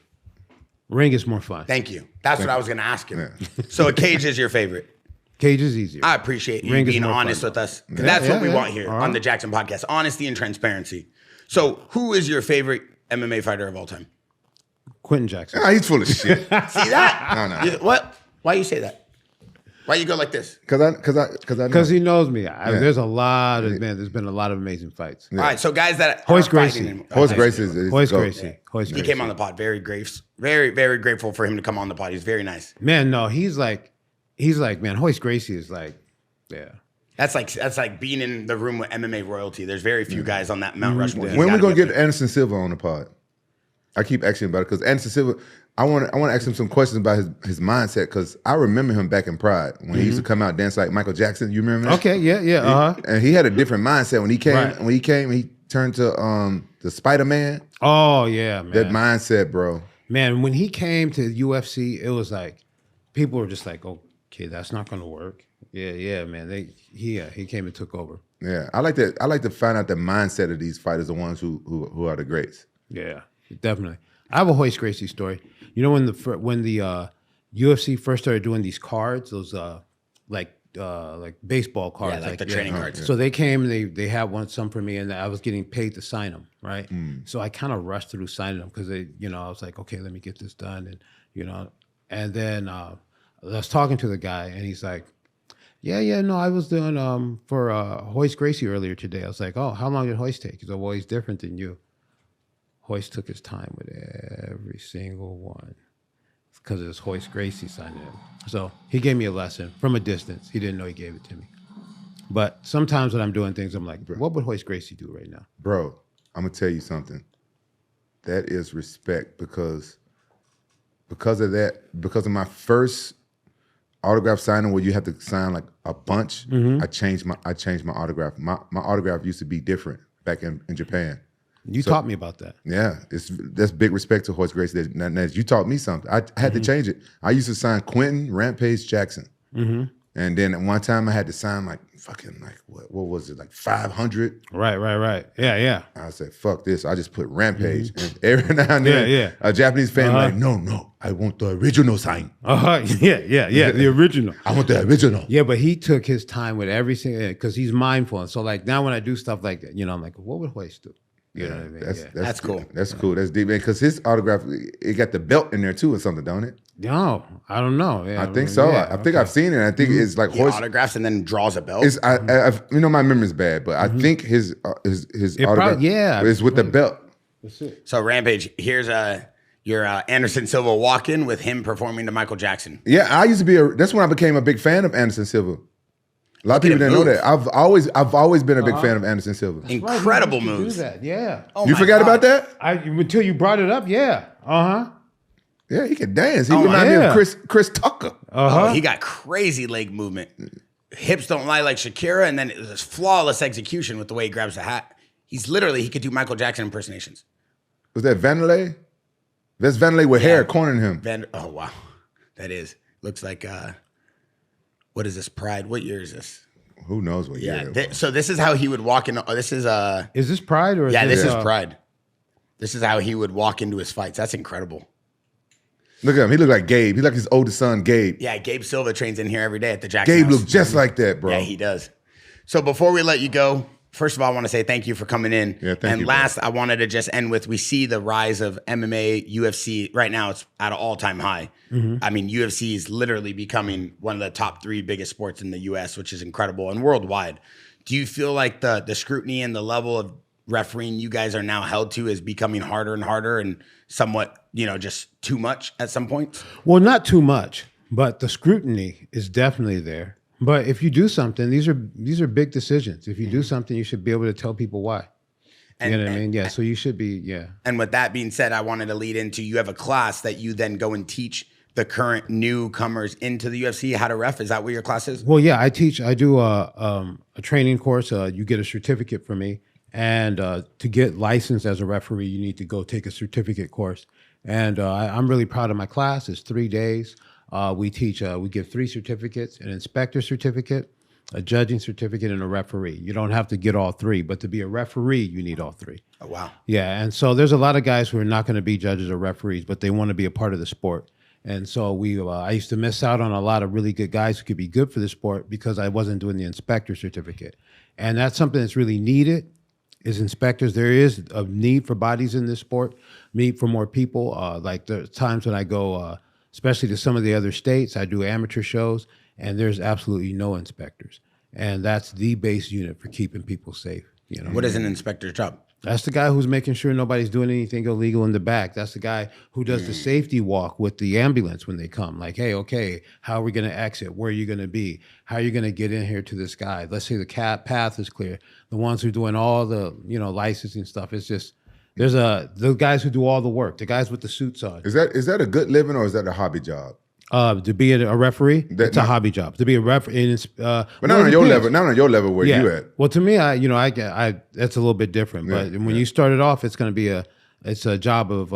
B: Ring is more fun.
A: Thank you. That's what I was going to ask him. So a cage is your favorite.
B: Cage is easier.
A: I appreciate you
B: Ring is
A: being
B: more
A: honest
B: fun.
A: with us.
B: Yeah,
A: That's what we
B: yeah.
A: want here on the Jaxxon podcast. Honesty and transparency. So who is your favorite MMA fighter of all time?
B: Quentin Jackson.
C: Ah, he's full of shit.
A: See that?
C: No.
A: What? Why you say that? Why you go like this?
C: Because I know.
B: Because he knows me. There's a lot of there's been a lot of amazing fights.
A: All right, so guys that
B: Hoist
A: aren't fighting
B: Gracie.
A: anymore-
C: Hoist Gracie is
B: Hoist
C: go.
B: Gracie. Hoist
A: He
B: Gracie.
A: came on the pod. Very very grateful for him to come on the pod. He's very nice.
B: Man, no, he's like, man, Hoist Gracie is like, yeah.
A: That's like being in the room with MMA royalty. There's very few guys on that Mount Rushmore. You
C: When we
A: gotta
C: gonna
A: be up
C: get
A: there.
C: Anderson Silva on the pod? I keep asking about it because Anderson Silva. I want to ask him some questions about his mindset because I remember him back in Pride when he used to come out dance like Michael Jackson. You remember that?
B: Okay, yeah.
C: And he had a different mindset when he came.
B: Right.
C: When he came, he turned to the Spider-Man.
B: Oh, yeah, man.
C: That mindset, bro.
B: Man, when he came to UFC, it was like, people were just like, okay, that's not going to work. Yeah, man. He came and took over.
C: Yeah, I like that. I like to find out the mindset of these fighters, the ones who are the greats.
B: Yeah, definitely. I have a Hoist Gracie story. You know when the UFC first started doing these cards, those like baseball cards,
A: like the training cards.
B: So they came and they had some for me, and I was getting paid to sign them, right? So I kind of rushed through signing them because I was like, okay, let me get this done, and then I was talking to the guy, and he's like, yeah, no, I was doing for Hoist Gracie earlier today. I was like, oh, how long did Hoist take? He's like, well, he's different than you. Hoist took his time with every single one because it was Hoist Gracie signing him. So he gave me a lesson from a distance. He didn't know he gave it to me. But sometimes when I'm doing things, I'm like, what would Hoist Gracie do right now?
C: Bro, I'm gonna tell you something. That is respect because of that, because of my first autograph signing where you have to sign like a bunch, I changed my autograph. My autograph used to be different back in Japan.
B: You taught me about that.
C: Yeah, that's big respect to Hoist Gracie. You taught me something. I had to change it. I used to sign Quentin Rampage Jackson, and then at one time I had to sign like what was it, like 500?
B: Right. Yeah.
C: I said, fuck this. I just put Rampage, and every now and then, a Japanese fan like, no, I want the original sign.
B: Yeah, the original.
C: I want the original.
B: Yeah, but he took his time with everything because he's mindful. And so like now when I do stuff like that, I'm like, what would Hoist do? You know what I mean?
A: That's cool.
C: That's cool. That's deep, man. Because his autograph, it got the belt in there too, or something, don't it?
B: No, I don't know. Yeah,
C: I think so. I think I've seen it. I think it's like
A: He
C: Hoist.
A: autographs and then draws a belt.
C: It's my memory's bad, but I think his autograph is with the belt.
B: That's it.
A: So Rampage, here's your Anderson Silva walk-in with him performing to Michael Jackson.
C: Yeah, I used to be that's when I became a big fan of Anderson Silva. A lot of people didn't know that. I've always been a big fan of Anderson Silva.
A: Incredible
B: Right, he used to
A: moves.
B: do that. Yeah.
A: Oh
C: You
A: my
C: forgot
A: God.
C: about that?
B: Until you brought it up, yeah.
C: Yeah, he could dance. He
A: Oh,
C: reminded me
B: yeah.
C: of Chris Tucker.
A: Oh, he got crazy leg movement. Hips don't lie like Shakira, and then it was this flawless execution with the way he grabs the hat. He could do Michael Jackson impersonations.
C: Was that Vanderlei? That's Vanderlei with hair cornering him.
A: Oh, wow. That is. Looks like, what is this, Pride? What year is this?
C: who knows what year it was.
A: So this is how he would walk in. This is
B: Is this Pride or?
A: this is Pride. This is how he would walk into his fights. That's incredible.
C: Look at him. He looked like Gabe. He like his oldest son, Gabe.
A: Yeah, Gabe Silva trains in here every day at the Jaxxon
C: Gabe
A: house.
C: looks just like that, bro.
A: Yeah, he does. So before we let you go, first of all, I want to say thank you for coming in.
C: Yeah, thank
A: and
C: you,
A: last, I wanted to just end with, we see the rise of MMA, UFC. Right now, it's at an all-time high. I mean, UFC is literally becoming one of the top 3 biggest sports in the U.S., which is incredible, and worldwide. Do you feel like the scrutiny and the level of refereeing you guys are now held to is becoming harder and harder and somewhat, just too much at some points?
B: Well, not too much, but the scrutiny is definitely there. But if you do something, these are big decisions. If you do something, you should be able to tell people why. You know what I mean? Yeah. So you should be, yeah.
A: And with that being said, I wanted to lead into, you have a class that you then go and teach the current newcomers into the UFC how to ref. Is that what your class is?
B: Well, yeah, I do a training course. You get a certificate from me. And to get licensed as a referee, you need to go take a certificate course. And I'm really proud of my class. It's 3 days. We give 3 certificates: an inspector certificate, a judging certificate, and a referee. You don't have to get all 3, but to be a referee, you need all 3.
A: Oh, wow.
B: Yeah, and so there's a lot of guys who are not going to be judges or referees, but they want to be a part of the sport. And so I used to miss out on a lot of really good guys who could be good for the sport because I wasn't doing the inspector certificate. And that's something that's really needed. Is inspectors. There is a need for bodies in this sport, need for more people. Like there's times when I go, especially to some of the other states, I do amateur shows, and there's absolutely no inspectors. And that's the base unit for keeping people safe.
A: What is an inspector's job?
B: That's the guy who's making sure nobody's doing anything illegal in the back. That's the guy who does the safety walk with the ambulance when they come. Like, hey, okay, how are we going to exit? Where are you going to be? How are you going to get in here to this guy? Let's say the path is clear. The ones who are doing all the, licensing stuff, it's just, there's the guys who do all the work, the guys with the suits on.
C: Is that a good living or is that a hobby job?
B: To be a referee, it's a hobby job. To be a referee,
C: but not on your level. Not on your level where you at.
B: Well, to me, I that's a little bit different. But when you start it off, it's going to be it's a job of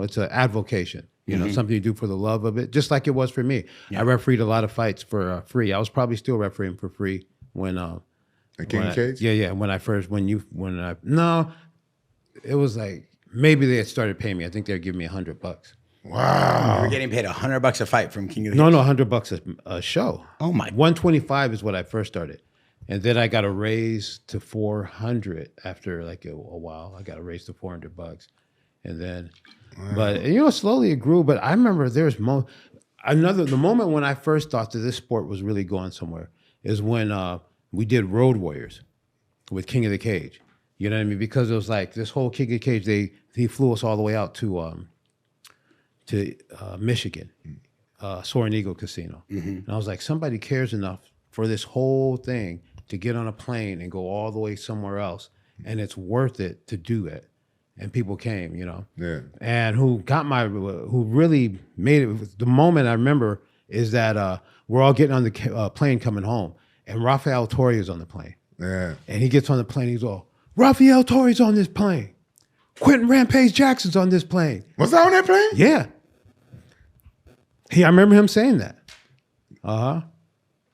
B: it's an advocation. Something you do for the love of it, just like it was for me. Yeah. I refereed a lot of fights for free. I was probably still refereeing for free when at
C: King of Cage.
B: Yeah. It was like maybe they had started paying me. I think they were giving me $100.
C: Wow.
A: You're getting paid $100 a fight from King of the
B: No, $100 a show.
A: Oh my.
B: 125 is what I first started. And then I got a raise to 400 after like a while. I got a raise to $400. And then, but slowly it grew. But I remember there's the moment when I first thought that this sport was really going somewhere is when we did Road Warriors with King of the Cage. You know what I mean? Because it was like this whole King of the Cage, he flew us all the way out to Michigan, Soaring Eagle Casino. And I was like, somebody cares enough for this whole thing to get on a plane and go all the way somewhere else, and it's worth it to do it. And people came,
C: Yeah.
B: And who really made it, the moment I remember is that we're all getting on the plane coming home, and Rafael Torre is on the plane.
C: Yeah.
B: And he gets on the plane, he's all, Rafael Torre's on this plane. Quentin Rampage Jackson's on this plane.
C: Was that on that plane?
B: Yeah. I remember him saying that.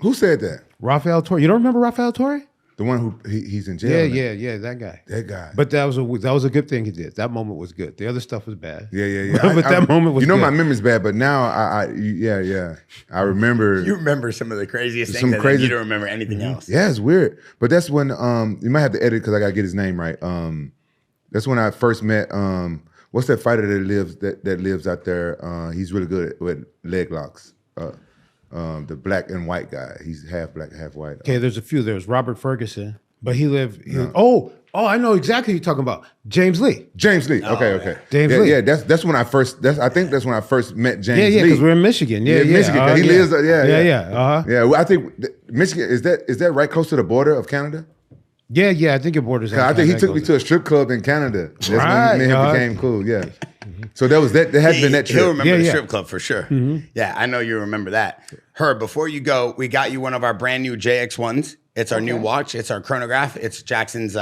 C: Who said that?
B: Rafael Torre. You don't remember Rafael Torre?
C: The one who he's in jail.
B: Yeah, that guy.
C: That guy.
B: But that was a good thing he did. That moment was good. The other stuff was bad.
C: Yeah.
B: But that moment was good.
C: My memory's bad, but now I remember.
A: You remember some of the craziest things. You don't remember anything else.
C: Yeah, it's weird. But that's when you might have to edit because I gotta get his name right. That's when I first met. What's that fighter that lives out there? He's really good with leg locks. The black and white guy. He's half black, half white.
B: Okay, there's a few. There's Robert Ferguson, but he lived. Oh, I know exactly who you're talking about. James Lee.
C: Okay.
B: James Lee.
C: Yeah, that's when I first. I think that's when I first met James Lee.
B: Yeah, because we're in Michigan. Yeah.
C: Michigan. He lives.
B: Yeah.
C: Yeah, well, I think Michigan is that right close to the border of Canada.
B: Yeah, I think it borders.
C: I think he took me to a strip club in Canada. That's when me and him became cool. Yeah. So that was that. There had been that trip.
A: He'll remember the strip club for sure. Yeah, I know you remember that. Herb, before you go, we got you one of our brand new JX1s. It's our new watch. It's our chronograph. It's Jackson's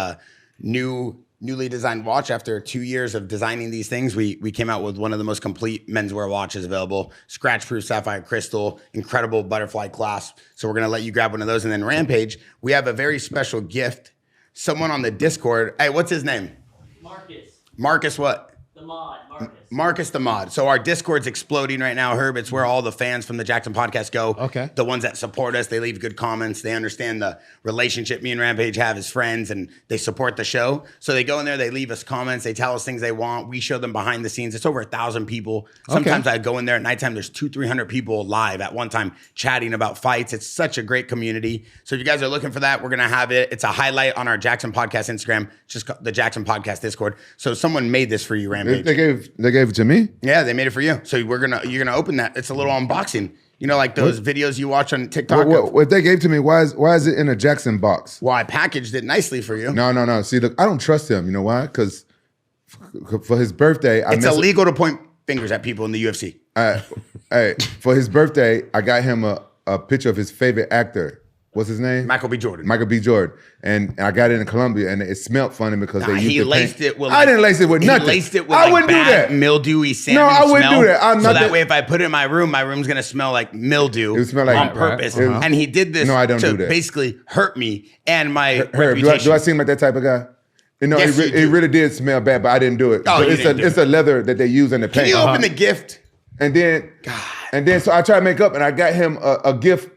A: new newly designed watch. After 2 years of designing these things, we came out with one of the most complete menswear watches available. Scratch-proof sapphire crystal, incredible butterfly clasp. So we're going to let you grab one of those. And then Rampage, we have a very special gift. Someone on the Discord. Hey, what's his name? Marcus what?
D: The mod, Marcus.
A: Marcus the mod. So our Discord's exploding right now, Herb. It's where all the fans from the Jaxxon podcast go.
B: Okay.
A: The ones that support us, they leave good comments. They understand the relationship me and Rampage have as friends, and they support the show. So they go in there, they leave us comments, they tell us things they want. We show them behind the scenes. It's over 1,000 people. Sometimes I go in there at nighttime, there's 200-300 people live at one time chatting about fights. It's such a great community. So if you guys are looking for that, we're going to have it. It's a highlight on our Jaxxon podcast Instagram, just the Jaxxon podcast Discord. So someone made this for you, Rampage.
C: They gave it to me?
A: Yeah, they made it for you. So you're gonna open that. It's a little unboxing. You know, like those videos you watch on TikTok.
C: What they gave to me, why is it in a Jaxxon box?
A: Well, I packaged it nicely for you.
C: No. See, look, I don't trust him. You know why? Because for his birthday,
A: it's illegal to point fingers at people in the UFC.
C: Hey, for his birthday, I got him a picture of his favorite actor. What's his name?
A: Michael B. Jordan.
C: Michael B. Jordan. And I got it in Colombia, and it smelled funny because they used
A: he
C: the
A: laced
C: paint.
A: it with.
C: I didn't lace it with nothing.
A: He laced it with
C: I wouldn't do
A: bad
C: that.
A: mildewy salmon
C: No, I wouldn't
A: smell.
C: do that. I'm
A: so
C: not
A: that
C: that-
A: way, if I put it in my room's gonna smell like mildew.
C: It would smell like-
A: on
C: Right,
A: purpose.
C: right.
A: And he did this
C: No, I don't
A: to
C: do that.
A: basically hurt me and my
C: Herb,
A: reputation.
C: do I seem like that type of guy? You know,
A: Yes, you
C: it
A: do.
C: really did smell bad, but I didn't do it.
A: Oh, you
C: it's
A: didn't do
C: it's a leather that they use in the
A: Can
C: paint.
A: you open the gift?
C: And then so I tried to make up, and I got him a gift.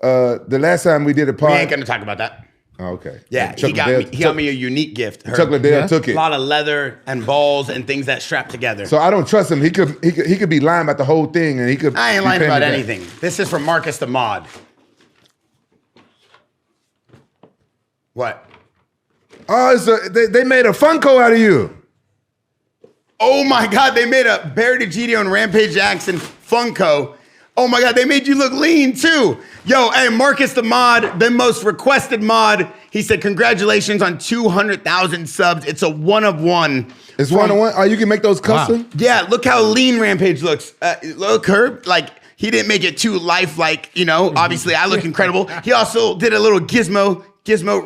C: The last time we did a
A: We
C: pod.
A: ain't gonna talk about that.
C: Oh, okay.
A: Yeah,
C: Chuck
A: he got me a unique gift. Herb.
C: Chuck Liddell
B: Yeah?
C: took
A: A
C: it.
A: lot of leather and balls and things that strap together.
C: So I don't trust him. He could be lying about the whole thing, and he could.
A: I ain't
C: be
A: lying
C: paying
A: about
C: me back.
A: anything. This is from Marcus the mod. What?
C: Oh, they made a Funko out of you.
A: Oh my God, they made a Bear Degidio and Rampage Jaxxon Funko. Oh my God, they made you look lean too. Yo, hey, Marcus the mod, the most requested mod. He said, congratulations on 200,000 subs. It's a one of one.
C: It's one on one. Oh, you can make those custom.
A: Yeah, look how lean Rampage looks. Look, Herb, like he didn't make it too lifelike, you know. Obviously, I look incredible. He also did a little gizmo.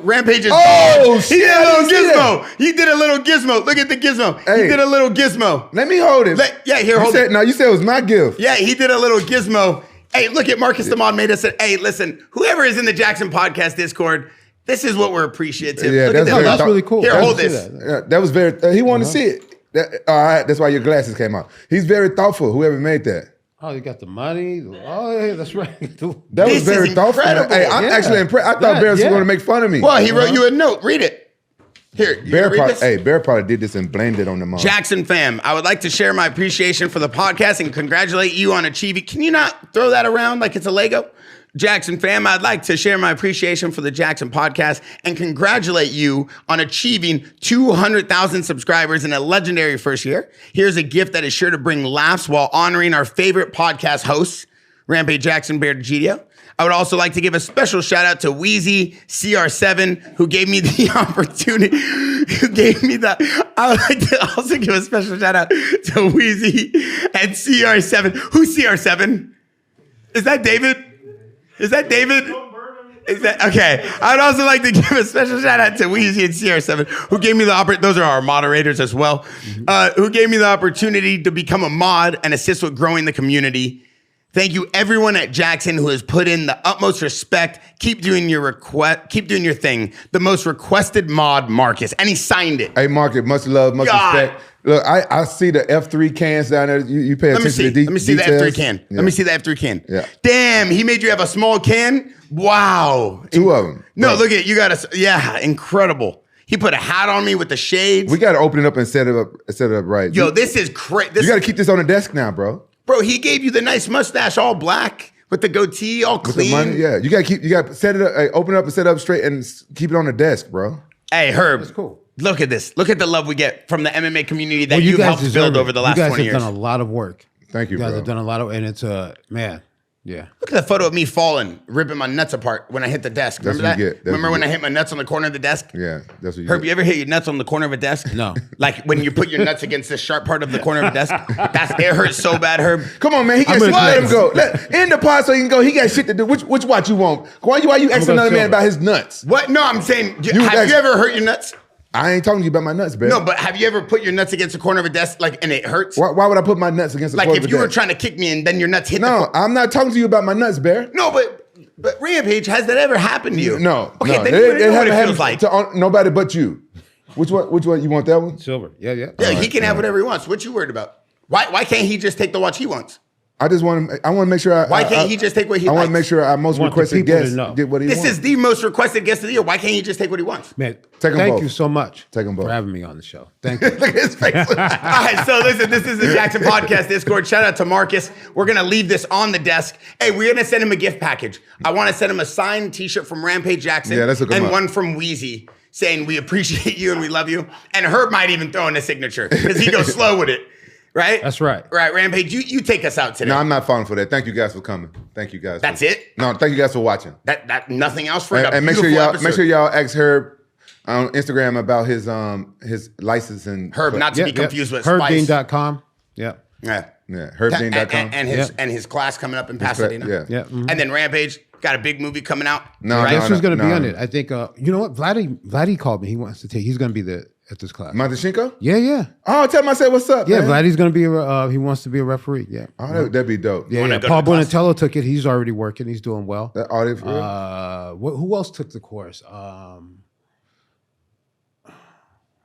A: Rampage is
C: Oh,
A: he
C: shit,
A: did a
C: I
A: little
C: didn't see
A: gizmo. He did a little gizmo. Look at the gizmo.
C: Hey.
A: He did a little gizmo.
C: Let me hold it.
A: Yeah, here, hold it.
C: No, you said it was my gift.
A: Yeah, he did a little gizmo. Hey, look at Marcus the mod made us say, hey, listen, whoever is in the Jaxxon podcast Discord, this is what we're appreciative.
C: Yeah,
A: look at
C: that's
A: this.
C: very
B: That's really cool.
A: Here,
B: That's-
A: hold
B: see
A: this.
B: that.
C: That was very. He wanted to see it. All right, that's why your glasses came out. He's very thoughtful. Whoever made that.
B: Oh, you got the money. Oh, yeah, that's right.
C: That
A: This
C: was very
A: is
C: thoughtful.
A: incredible.
C: Hey, I'm
B: Yeah.
C: actually impressed. I thought
B: Yeah,
C: Bear was
B: yeah.
C: going to make fun of me.
A: Well, he wrote you a note. Read it. Here, you
C: Bear
A: read
C: probably,
A: this?
C: hey, Bear probably did this and blamed it on the mom.
A: Jaxxon fam, I would like to share my appreciation for the podcast and congratulate you on achieving. Can you not throw that around like it's a Lego? Jaxxon fam, I'd like to share my appreciation for the Jaxxon podcast and congratulate you on achieving 200,000 subscribers in a legendary first year. Here's a gift that is sure to bring laughs while honoring our favorite podcast hosts, Rampage Jaxxon, Bear Degidio. I would also like to give a special shout out to Wheezy CR7, who gave me the opportunity. I would like to also give a special shout out to Wheezy and CR7. Who's CR7? Is that David? Is that David? Is that okay? I would also like to give a special shout out to Wheezy and CR7, who gave me the opportunity. Those are our moderators as well, who gave me the opportunity to become a mod and assist with growing the community. Thank you, everyone at Jaxxon who has put in the utmost respect. Keep doing your thing. The most requested mod, Marcus, and he signed it.
C: Hey, Market, much love, much
A: God.
C: respect. Look, I see the F3 cans down there. You pay
A: Let me
C: attention
A: see.
C: to the
A: Let me see the
C: details.
A: F3 can.
C: Yeah.
A: Let me see the F3 can.
C: Yeah.
A: Damn, he made you have a small can. Wow.
C: Two of them.
A: No,
C: Bro,
A: look at you. Yeah, incredible. He put a hat on me with the shades.
C: we got to open it up and set it up right.
A: Yo, this is crazy.
C: you got to keep this on the desk now, bro.
A: Bro, he gave you the nice mustache, all black with the goatee, all
C: With
A: clean.
C: the money, yeah. You got to set it up, open it up and set it up straight and keep it on the desk, bro.
A: Hey, Herb.
B: That's cool.
A: Look at this. Look at the love we get from the MMA community that
B: Well,
A: you've
B: guys
A: helped
B: deserve
A: build
B: it.
A: over the last
B: You guys
A: 20
B: have
A: years.
B: done a lot of work.
C: Thank you,
B: You guys
C: bro.
B: have done a lot of, and it's man, yeah.
A: Look at the photo of me falling, ripping my nuts apart when I hit the desk.
C: That's
A: Remember
C: what you
A: that?
C: get. That's
A: Remember
C: what
A: when
C: you
A: I
C: get.
A: hit my nuts on the corner of the desk?
C: Yeah, that's what you
A: Herb,
C: get.
A: you ever hit your nuts on the corner of a desk?
B: No.
A: Like when you put your nuts against the sharp part of the corner of a desk? It hurts so bad, Herb.
C: Come on, man. He got
B: I'm
C: shit to
B: gonna
C: let him
B: chill.
C: go. End the pod so he can go. He got shit to do. Which watch you want? Why you asking
B: gonna
C: another man
B: chill.
C: about his nuts?
A: What? No, I'm saying,
C: was
A: have you
C: actually-
A: ever hurt your nuts?
C: I ain't talking to you about my nuts, Bear.
A: No, but have you ever put your nuts against the corner of a desk, and it hurts?
C: Why would I put my nuts against the
A: Like
C: corner of
A: if
C: a
A: you were
C: desk?
A: trying to kick me and then your nuts hit
C: No, I'm not talking to you about my nuts, Bear.
A: No, but Rampage, has that ever happened to you?
C: No.
A: Okay,
C: no.
A: then you wouldn't know what it feels like.
C: To nobody but you. Which one? You want that one?
B: Silver. Yeah.
A: Yeah, he can have whatever he wants. What you worried about? Why can't he just take the watch he wants?
C: I want to make sure.
A: Why can't he just take what he
C: I want
A: likes?
C: to make sure our most
B: Want the
C: requested
B: people to
C: guest
B: know.
C: get what he wants.
A: This is the most requested guest of the year. Why can't he just take what he wants?
B: Man,
C: Take 'em
B: thank
C: both.
B: you so much
C: Take 'em both.
B: for having me on the show. Thank you.
A: Look at his face. All right, so listen, this is the Jaxxon Podcast Discord. Shout out to Marcus. We're going to leave this on the desk. Hey, we're going to send him a gift package. I want to send him a signed t-shirt from Rampage Jaxxon.
C: Yeah, let's look him
A: and
C: up.
A: one from Wheezy saying we appreciate you and we love you. And Herb might even throw in a signature because he goes slow with it. Right?
B: That's right.
A: Right, Rampage, you take us out today.
C: No, I'm not falling for that. Thank you guys for coming. Thank you guys.
A: That's it?
C: No, thank you guys for watching.
A: That nothing else for
C: And make sure y'all ask Herb on Instagram about his license and
A: Herb, not to be confused with Spice.
B: HerbDean.com. Yeah.
A: Yeah.
C: Yeah, HerbDean.com.
A: And his class coming up in Pasadena.
C: Yeah.
B: Yeah. Mhm.
A: And then Rampage got a big movie coming out.
C: No,
B: Guess who's going to be
C: no.
B: on it? I think, you know what? Vladdy called me. He wants to take, he's going to be at this class.
C: Monteshinko?
B: Yeah.
C: Oh, tell him I said what's up.
B: Yeah,
C: man.
B: Vladdy's going to be, he wants to be a referee. Yeah.
C: Oh, that'd be dope.
B: Yeah,
A: Wanna go
B: Paul
A: to the class?
B: Bonatello took it. He's already working. He's doing well.
C: That audio for real?
B: Who else took the course?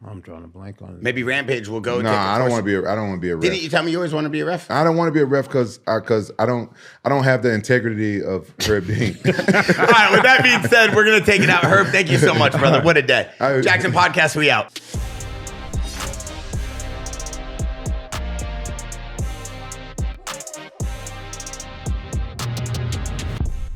B: I'm drawing a blank on it.
A: Maybe Rampage will go.
C: No, I don't want to be. I don't want to be a ref.
A: Didn't you tell me you always want to be a ref?
C: I don't want to be a ref because I don't have the integrity of Herb Dean.
A: All right, with that being said, we're going to take it out. Herb, thank you so much, brother. What a day. Jaxxon Podcast, we out.